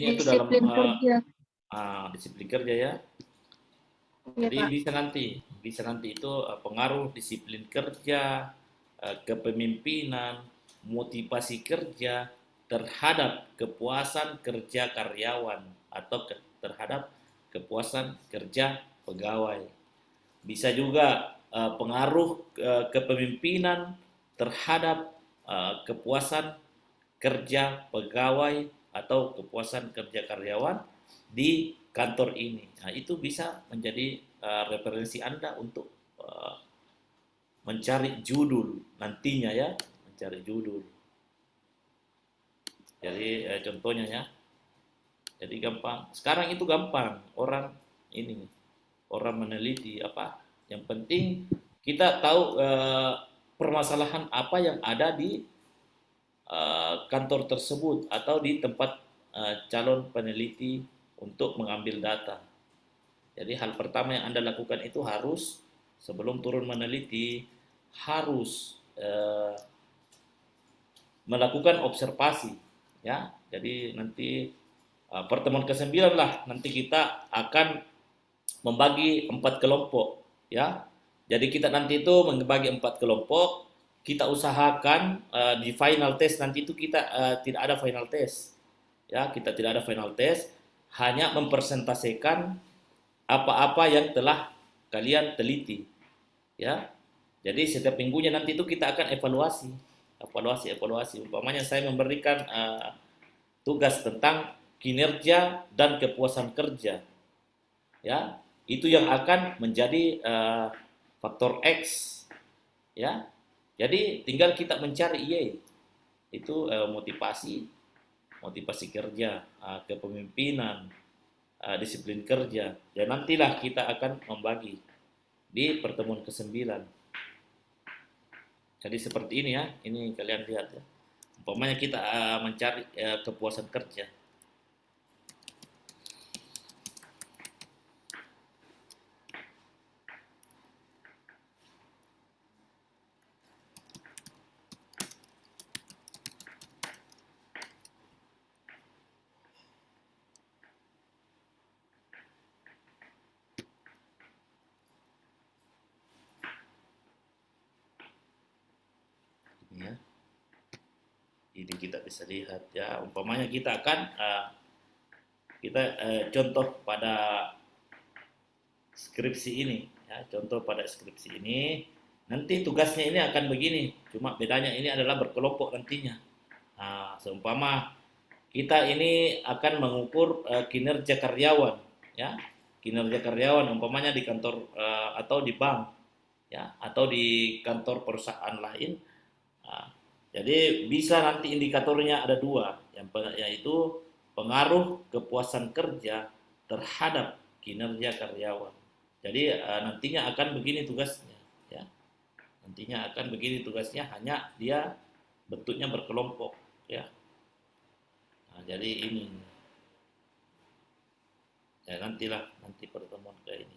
itu dalam Disiplin kerja. disiplin kerja ya. Ya, Jadi Pak. bisa nanti itu pengaruh disiplin kerja, kepemimpinan, motivasi kerja terhadap kepuasan kerja karyawan atau terhadap kepuasan kerja pegawai. Bisa juga pengaruh kepemimpinan terhadap kepuasan kerja pegawai atau kepuasan kerja karyawan di kantor ini. Nah, itu bisa menjadi referensi Anda untuk mencari judul nantinya ya, mencari judul. Jadi contohnya ya. Jadi gampang. Sekarang itu gampang orang meneliti apa. Yang penting kita tahu permasalahan apa yang ada di kantor tersebut atau di tempat calon peneliti untuk mengambil data. Jadi hal pertama yang Anda lakukan itu harus sebelum turun meneliti harus melakukan observasi ya. Jadi nanti pertemuan ke-9 lah nanti kita akan membagi 4 kelompok ya. Jadi kita nanti itu membagi 4 kelompok, kita usahakan di final test nanti itu kita tidak ada final test. Ya, kita tidak ada final test, hanya mempresentasikan apa-apa yang telah kalian teliti. Ya. Jadi setiap minggunya nanti itu kita akan evaluasi. Umpamanya saya memberikan tugas tentang kinerja dan kepuasan kerja. Ya, itu yang akan menjadi faktor X. Ya. Jadi tinggal kita mencari Y. Itu motivasi kerja, kepemimpinan, disiplin kerja. Dan nantilah kita akan membagi di pertemuan ke-9. Jadi seperti ini ya, ini kalian lihat ya. Umpamanya kita mencari kepuasan kerja. Ya. Ini kita bisa lihat ya, umpamanya kita akan contoh pada skripsi ini ya, Nanti tugasnya ini akan begini, cuma bedanya ini adalah berkelompok nantinya. Nah, seumpama kita ini akan mengukur kinerja karyawan, ya, kinerja karyawan, umpamanya di kantor atau di bank, ya, atau di kantor perusahaan lain. Nah, jadi bisa nanti indikatornya ada dua, yaitu pengaruh kepuasan kerja terhadap kinerja karyawan. Jadi nantinya akan begini tugasnya, ya. Nantinya akan begini tugasnya, hanya dia bentuknya berkelompok, ya. Nah, jadi ini ya nanti pertemuan kayak ini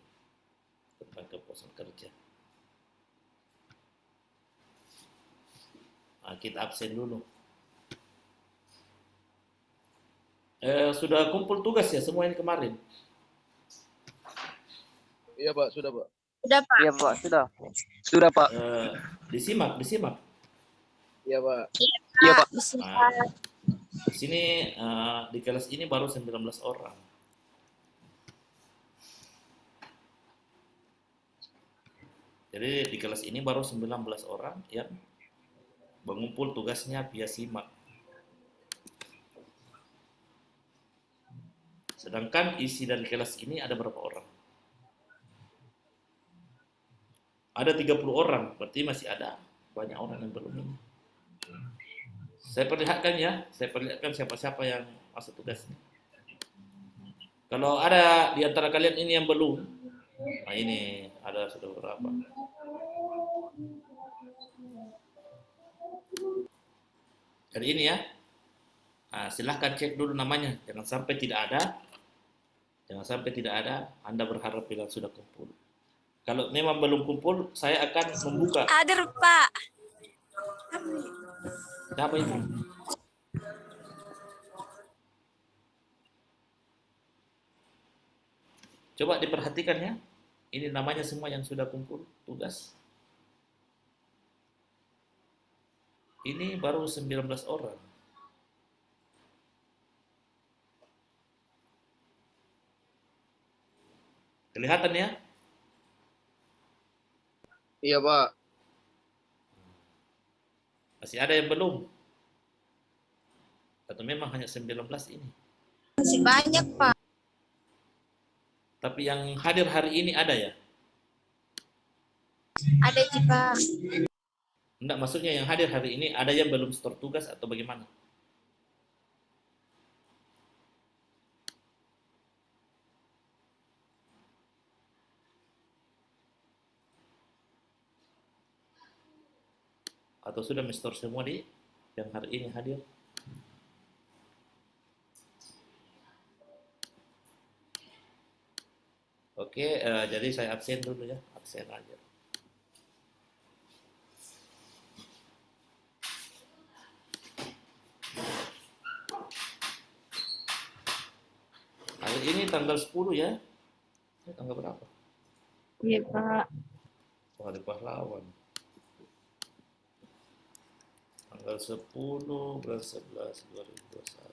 tentang kepuasan kerja. Nah, kita absen dulu. Sudah kumpul tugas ya semua ini kemarin? Iya Pak, sudah Pak. Udah, Pak. Iya Pak, sudah. Sudah Pak. Disimak. Iya Pak. Iya Pak. Nah, di sini di kelas ini baru 19 orang. Jadi di kelas ini baru 19 orang yang mengumpul tugasnya via simak. Sedangkan isi dari kelas ini ada berapa orang? Ada 30 orang, berarti masih ada banyak orang yang belum ini. Saya perlihatkan siapa-siapa yang masuk tugasnya. Kalau ada di antara kalian ini yang belum, nah ini ada sudah berapa? Jadi ini ya, nah, silahkan cek dulu namanya, jangan sampai tidak ada, Anda berharap bilang sudah kumpul. Kalau memang belum kumpul, saya akan membuka. Hadir, Pak. Apa itu? Coba diperhatikan ya. Ini namanya semua yang sudah kumpul tugas. Ini baru 19 orang. Kelihatan ya? Iya Pak. Masih ada yang belum? Atau memang hanya 19 ini? Masih banyak, Pak. Tapi yang hadir hari ini ada ya? Ada sih, Pak. Enggak, maksudnya yang hadir hari ini ada yang belum store tugas atau bagaimana? Atau sudah store semua di yang hari ini hadir? Oke, jadi saya absen dulu ya, absen aja. Hari ini tanggal 10 ya? Ini tanggal berapa? Iya, Pak. Hari pahlawan. Tanggal 10 bulan 11 2021.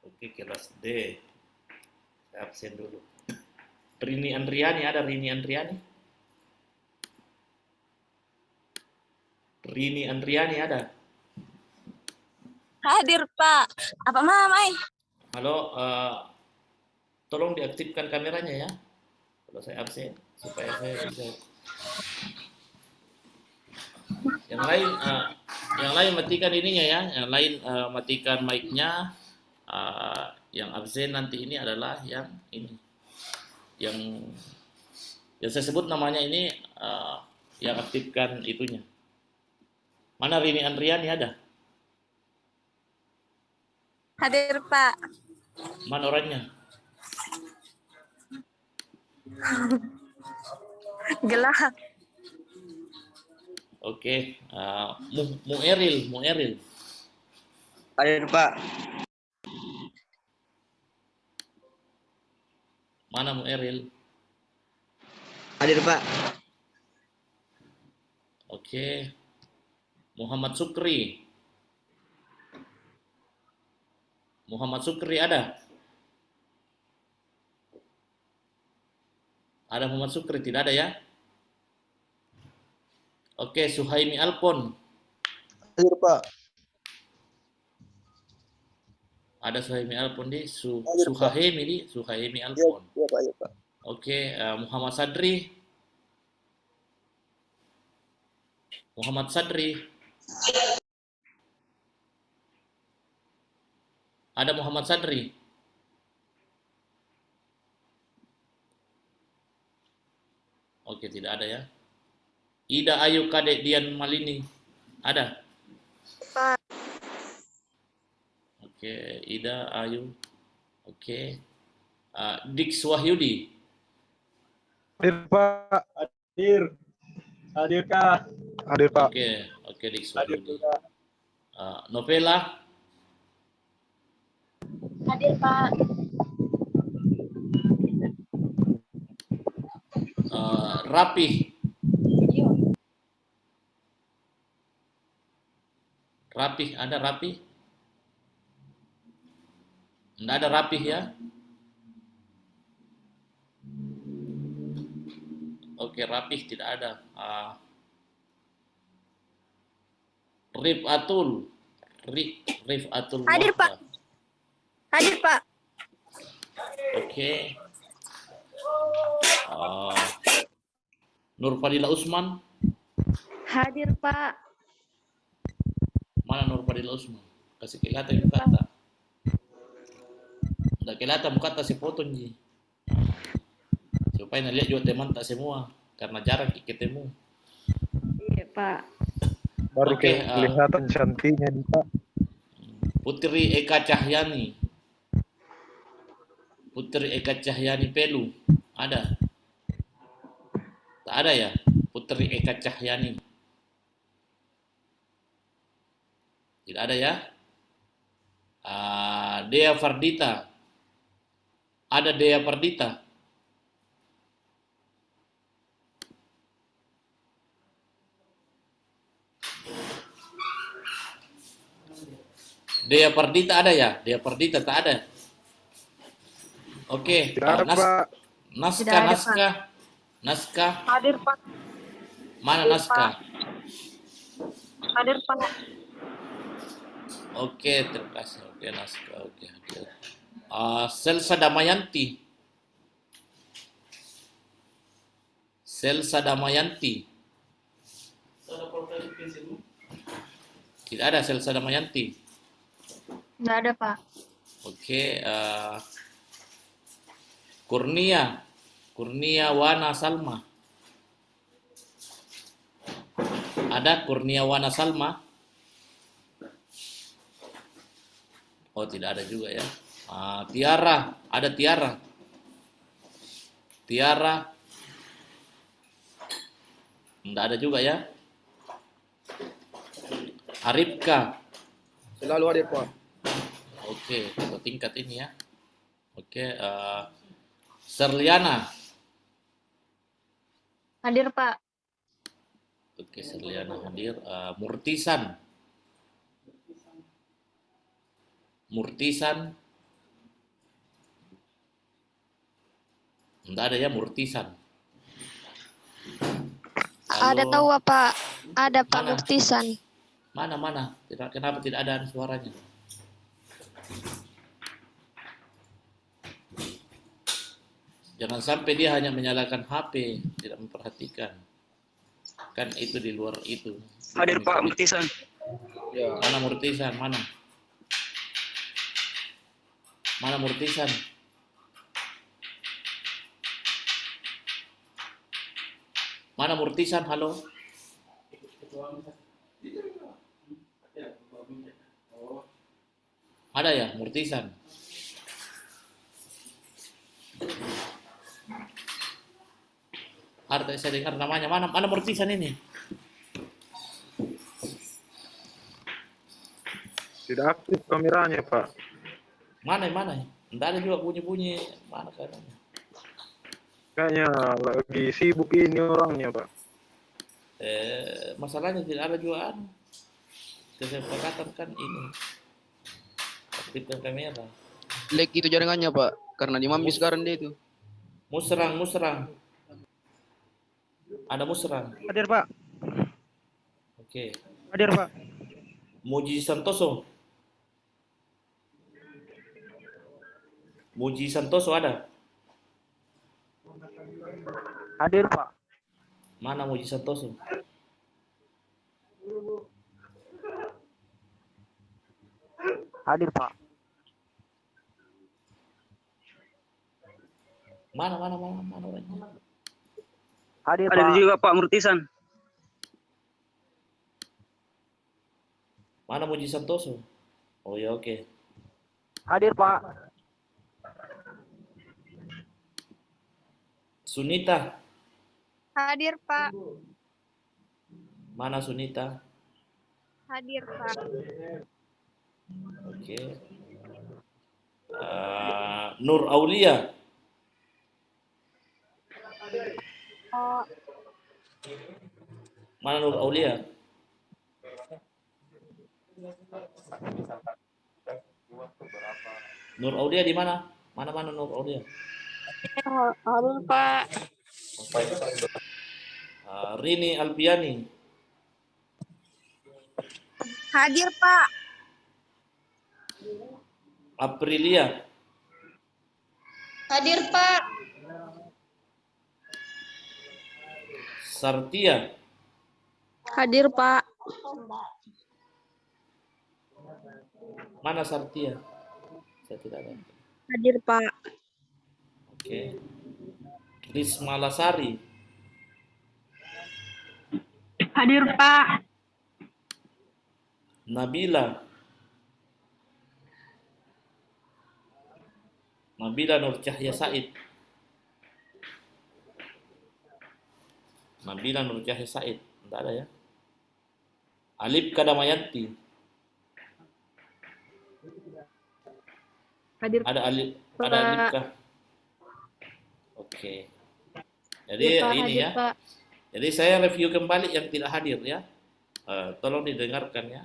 Oke, kelas D. Saya absen dulu. Rini Andriani, ada Rini Andriani? Rini Andriani ada? Hadir, Pak. Apa mamai? Halo, tolong diaktifkan kameranya ya. Kalau saya absen, supaya saya bisa. Yang lain matikan ininya ya. Yang lain matikan mic-nya. Yang absen nanti ini adalah yang ini. Yang saya sebut namanya ini yang aktifkan itunya. Mana Rini Andriani ada? Hadir, Pak. Mana orangnya? Gelap. Oke, Mu Eril. Hadir Pak. Mana Mu Eril? Hadir Pak. Oke. Oke. Muhammad Sukri. Muhammad Sukri ada? Ada Muhammad Sukri? Tidak ada ya? Oke, Suhaimi Alpon. Hadir, Pak. Ada Suhaimi Alpon di Hadir, Pak. Suhaimi Iya, Alpon. iya, Pak, iya, Pak. Oke, Muhammad Sadri. Muhammad Sadri. Ada Muhammad Sadri? Oke, tidak ada ya. Ida Ayu Kadek Dian Malini. Ada? Pak. Oke, Ida Ayu. Oke. Dix Wahyudi. Hadir Pak. Hadir. Hadir Kak. Hadir Pak. Oke, Dix Hadir Wahyudi. juga. Novela. Hadir Pak. Rapih. Rapih, ada Rapih? Tidak ada Rapih ya? Oke, Rapih tidak ada. Rifatul. Rifatul. Hadir, Pak. Hadir Pak. Oke. Nur Fadila Usman. Hadir Pak. Mana Nur Fadila Usman? Kasih kelihatan muka tak? Tidak kelihatan muka tak si foto ji. Supaya lihat juga teman tak semua. Karena jarang ketemu. Iya Pak. Baru Oke, kelihatan cantiknya nih Pak. Putri Eka Cahyani. Putri Eka Cahyani Pelu. Ada? Tak ada ya? Putri Eka Cahyani. Tidak ada ya? Dea Fardita. Ada Dea Fardita? Dea Fardita ada ya? Dea Fardita tak ada? Oke. Tidak ada Pak. Naskah. Hadir Pak. Mana naskah? Hadir Pak. Oke, terima kasih. Oke, naskah. Oke, hadir. Selsa Damayanti. Selsa Damayanti. Tidak ada Selsa Damayanti. Nggak ada Pak. Oke, Kurnia Wana Salma. Ada Kurnia Wana Salma? Oh, tidak ada juga ya. Tiara, ada Tiara. Tiara. Tidak ada juga ya. Arifka. Selalu hadir, Pak. Oke, satu tingkat ini ya. Oke, Serliana. Hadir Pak. Oke, Serliana hadir. Murtisan. Murtisan. Enggak ada ya Murtisan. Ada tahu apa? Ada Pak Mana? Murtisan. Mana? Kenapa tidak ada suaranya? Jangan sampai dia hanya menyalakan HP, tidak memperhatikan. Kan itu di luar itu. Hadir Pak Murtisan. Ya. Mana Murtisan? Mana? Mana Murtisan? Mana Murtisan? Halo? Ada ya Murtisan? Ada saya dengar namanya. Mana Murtisan ini? Tidak aktif kameranya Pak. Mana? Tidak ada juga bunyi-bunyi. Mana keadaannya? Kayaknya lagi sibuk ini orangnya Pak. Masalahnya tidak ada juga kesepakatan kan ini aktifkan kamera. Lag itu jaringannya, Pak. Karena di Mambi sekarang dia itu. Musrang. Ada musrang. Hadir, Pak. Oke. Hadir, Pak. Muji Santoso. Muji Santoso ada? Hadir, Pak. Mana Muji Santoso? Hadir, Pak. Mana orangnya? Hadir, Ada Pak. juga Pak Murtisan. Mana Muji Santoso? Oh ya, oke. Hadir, Pak. Sunita. Hadir, Pak. Mana Sunita? Hadir, Pak. Oke. Nur Aulia. Oh, Mana Nur Aulia? Nur Aulia di mana? Mana Nur Aulia? Hadir, Pak. Rini Alpiani. hadir, Pak. Aprilia. Hadir, Pak. Sartia. Hadir, Pak. Mana Sartia? Saya tidak ada. Hadir, Pak. Oke. Risma Lasari. Hadir, Pak. Nabila. Nabila Nur Cahya Said. Nabila Nur Cahya Said. Tidak ada ya. Alif Kadamayanti. Hadir, Ada Alif. Pak. Ada Alif kah? Oke. Jadi Pak. ini Hadir, ya. Pak. Jadi saya review kembali yang tidak hadir ya. Tolong didengarkan ya.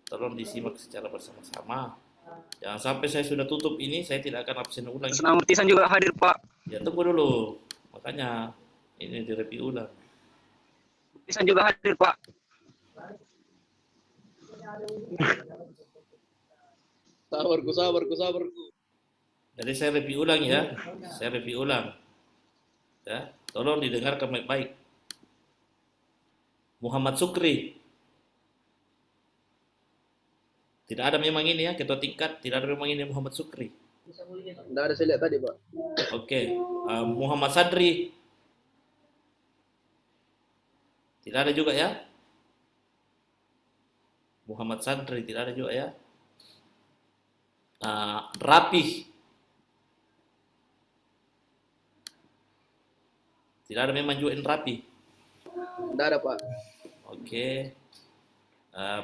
Tolong disimak secara bersama-sama. Jangan sampai saya sudah tutup ini, saya tidak akan absen ulang. Senang Murtisan juga hadir Pak. Ya tunggu dulu. Makanya ini direview ulang. Murtisan juga hadir Pak. Sabarku. Jadi saya review ulang ya. Saya review ulang. Ya, tolong didengarkan baik-baik. Muhammad Sukri. Tidak ada memang ini ya, ketua tingkat. Tidak ada memang ini Muhammad Sukri. Tidak ada, saya lihat tadi, Pak. Oke. Muhammad Sadri. Tidak ada juga ya. Muhammad Sadri tidak ada juga ya. Rapih. Tidak ada memang juga yang rapi. Tidak ada, Pak. Oke.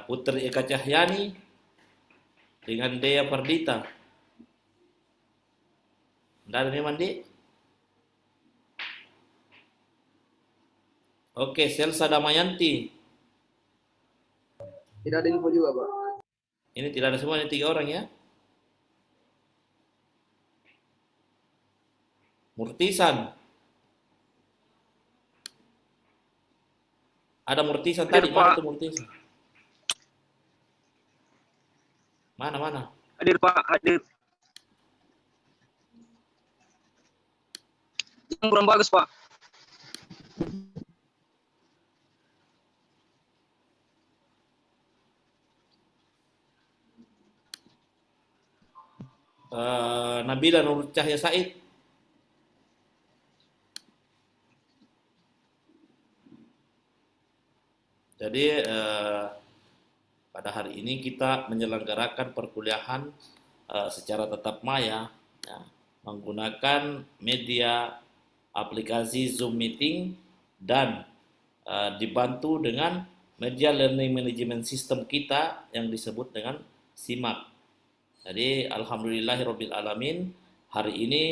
Putri Eka Cahyani dengan Dea Pardita. Tidak ada memang di. Oke, Selsa Damayanti. Tidak ada info juga, Pak. Ini tidak ada semua, ini 3 orang ya. Murtisan. Ada Murtisan tadi, mana itu Murtisan? Mana? Hadir Pak, hadir. Yang kurang bagus Pak. Nabila Nur Cahya Said. Jadi pada hari ini kita menyelenggarakan perkuliahan secara tatap maya ya, menggunakan media aplikasi Zoom Meeting dan dibantu dengan media learning management system kita yang disebut dengan SIMAK. Jadi alhamdulillahirabbil alamin hari ini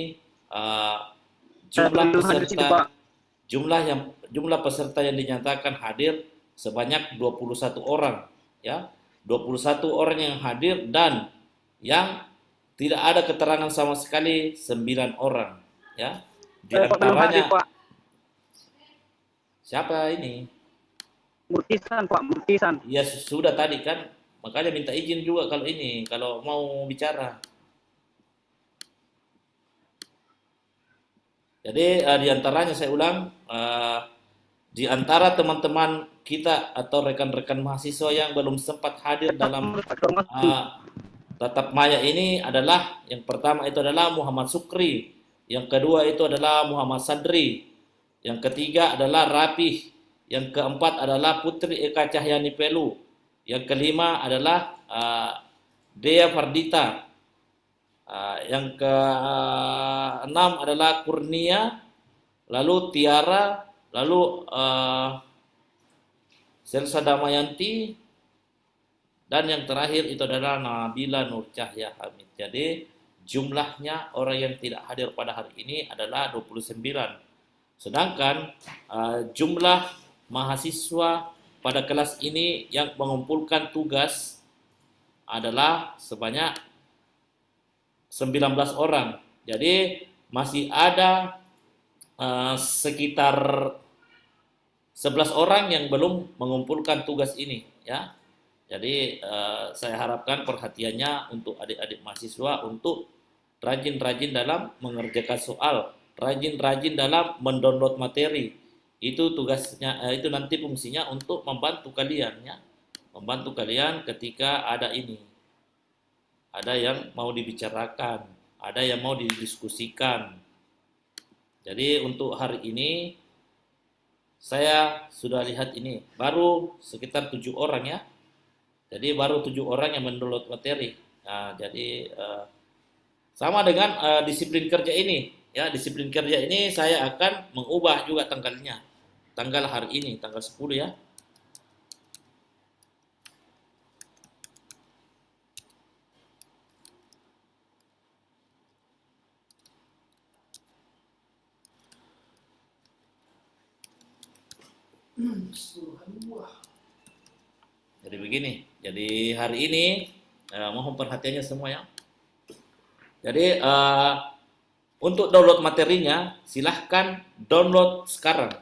jumlah jumlah peserta yang dinyatakan hadir sebanyak 21 orang, ya. 21 orang yang hadir dan yang tidak ada keterangan sama sekali 9 orang, ya. Di Pak belum hadir, antaranya Pak. siapa ini? Murtisan, Pak, Murtisan. Ya sudah tadi kan, makanya minta izin juga kalau mau bicara. Jadi di antaranya saya ulang, di antara teman-teman kita atau rekan-rekan mahasiswa yang belum sempat hadir dalam tatap maya ini adalah yang pertama itu adalah Muhammad Sukri, yang kedua itu adalah Muhammad Sadri, yang ketiga adalah Rapih, yang keempat adalah Putri Eka Cahyani Pelu, yang kelima adalah Dea Fardita, yang keenam adalah Kurnia, lalu Tiara, lalu Selsa Damayanti, dan yang terakhir itu adalah Nabila Nur Cahya Hamid. Jadi jumlahnya orang yang tidak hadir pada hari ini adalah 29. Sedangkan jumlah mahasiswa pada kelas ini yang mengumpulkan tugas adalah sebanyak 19 orang. Jadi masih ada sekitar 11 orang yang belum mengumpulkan tugas ini, ya. Jadi saya harapkan perhatiannya untuk adik-adik mahasiswa untuk rajin-rajin dalam mengerjakan soal, rajin-rajin dalam mendownload materi. Itu tugasnya, itu nanti fungsinya untuk membantu kalian, ya. Membantu kalian ketika ada ini. Ada yang mau dibicarakan, ada yang mau didiskusikan. Jadi untuk hari ini saya sudah lihat ini baru sekitar 7 orang, ya. Jadi baru 7 orang yang mendownload materi. Nah, jadi sama dengan disiplin kerja ini, ya. Disiplin kerja ini saya akan mengubah juga tanggalnya. Tanggal hari ini, tanggal 10, ya. Jadi begini, jadi hari ini mohon perhatiannya semua, ya. Jadi untuk download materinya silahkan download sekarang.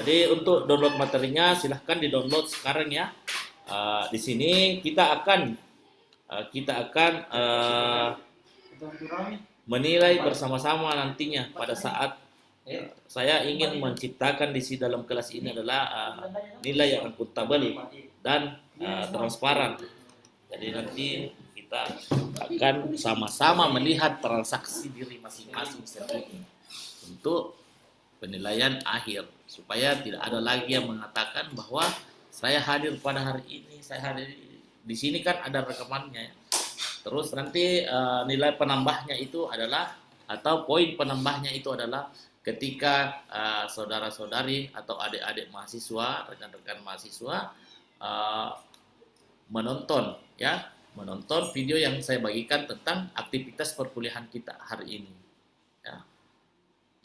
Jadi untuk download materinya silahkan di-download sekarang, ya. Di sini kita akan menilai bersama-sama nantinya pada saat saya ingin menciptakan di dalam kelas ini adalah nilai yang akuntabel dan transparan. Jadi nanti kita akan sama-sama melihat transaksi diri masing-masing untuk penilaian akhir, supaya tidak ada lagi yang mengatakan bahwa saya hadir pada hari ini, saya hadir di sini, kan ada rekamannya, ya. Terus nanti nilai penambahnya itu adalah, atau poin penambahnya itu adalah ketika saudara-saudari atau adik-adik mahasiswa, rekan-rekan mahasiswa menonton video yang saya bagikan tentang aktivitas perkuliahan kita hari ini, ya.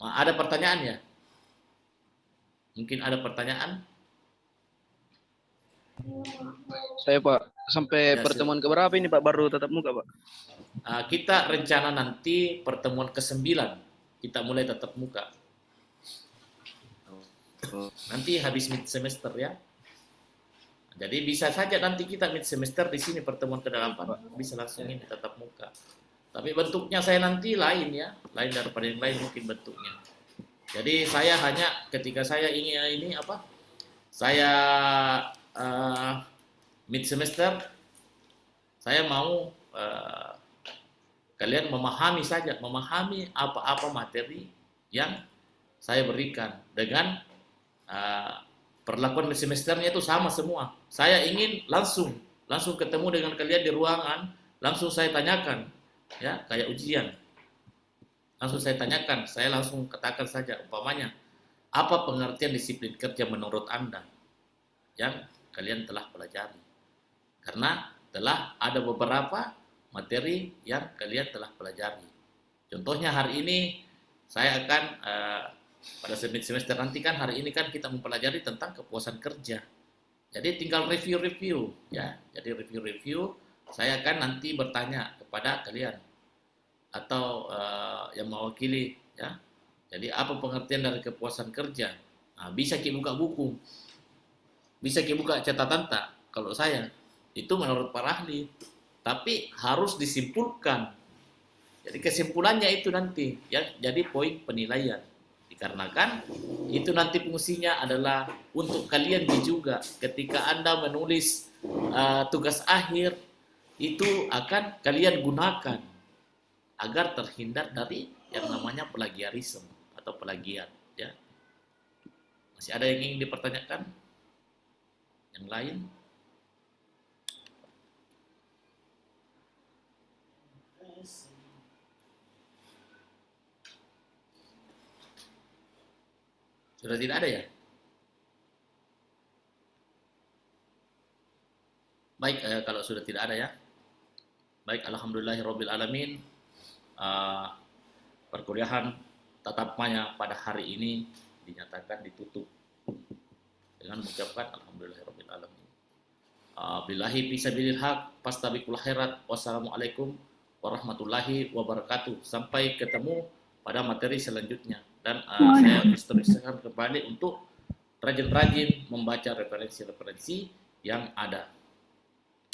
Ada pertanyaan, ya? Mungkin ada pertanyaan? Saya Pak, sampai Ya, pertemuan keberapa ini Pak baru tatap muka Pak? Kita rencana nanti pertemuan ke-9 kita mulai tatap muka. Nanti habis mid semester, ya. Jadi bisa saja nanti kita mid semester di sini pertemuan ke-8 bisa langsung ini tatap muka. Tapi bentuknya saya nanti lain, ya, lain daripada yang lain mungkin bentuknya. Jadi saya hanya ketika saya ingin ini saya mid semester, saya mau kalian memahami apa-apa materi yang saya berikan dengan perlakuan semesternya itu sama semua. Saya ingin langsung ketemu dengan kalian di ruangan, langsung saya tanyakan, ya, kayak ujian. Langsung saya tanyakan, saya langsung katakan saja umpamanya, apa pengertian disiplin kerja menurut Anda yang kalian telah pelajari? Karena telah ada beberapa materi yang kalian telah pelajari. Contohnya hari ini saya akan pada semester nanti kan hari ini kan kita mempelajari tentang kepuasan kerja. Jadi tinggal review-review ya. Jadi review-review saya akan nanti bertanya kepada kalian atau yang mewakili ya. Jadi apa pengertian dari kepuasan kerja? Nah, bisa kita buka buku. Bisa kita buka catatan tak kalau saya. Itu menurut para ahli. Tapi harus disimpulkan. Jadi kesimpulannya itu nanti ya jadi poin penilaian. Dikarenakan itu nanti fungsinya adalah untuk kalian juga ketika Anda menulis tugas akhir itu akan kalian gunakan agar terhindar dari yang namanya plagiarisme atau plagiat ya. Masih ada yang ingin dipertanyakan? Yang lain? Sudah tidak ada ya? Baik, kalau sudah tidak ada ya. Baik, alhamdulillahirabbil alamin. Perkuliahan tatap muka pada hari ini dinyatakan ditutup dengan mengucapkan alhamdulillahirabbil alamin. Billahi fisabilil haq fastabiqul khairat. Wassalamualaikum warahmatullahi wabarakatuh. Sampai ketemu pada materi selanjutnya. Dan saya instruksikan kembali untuk rajin-rajin membaca referensi-referensi yang ada.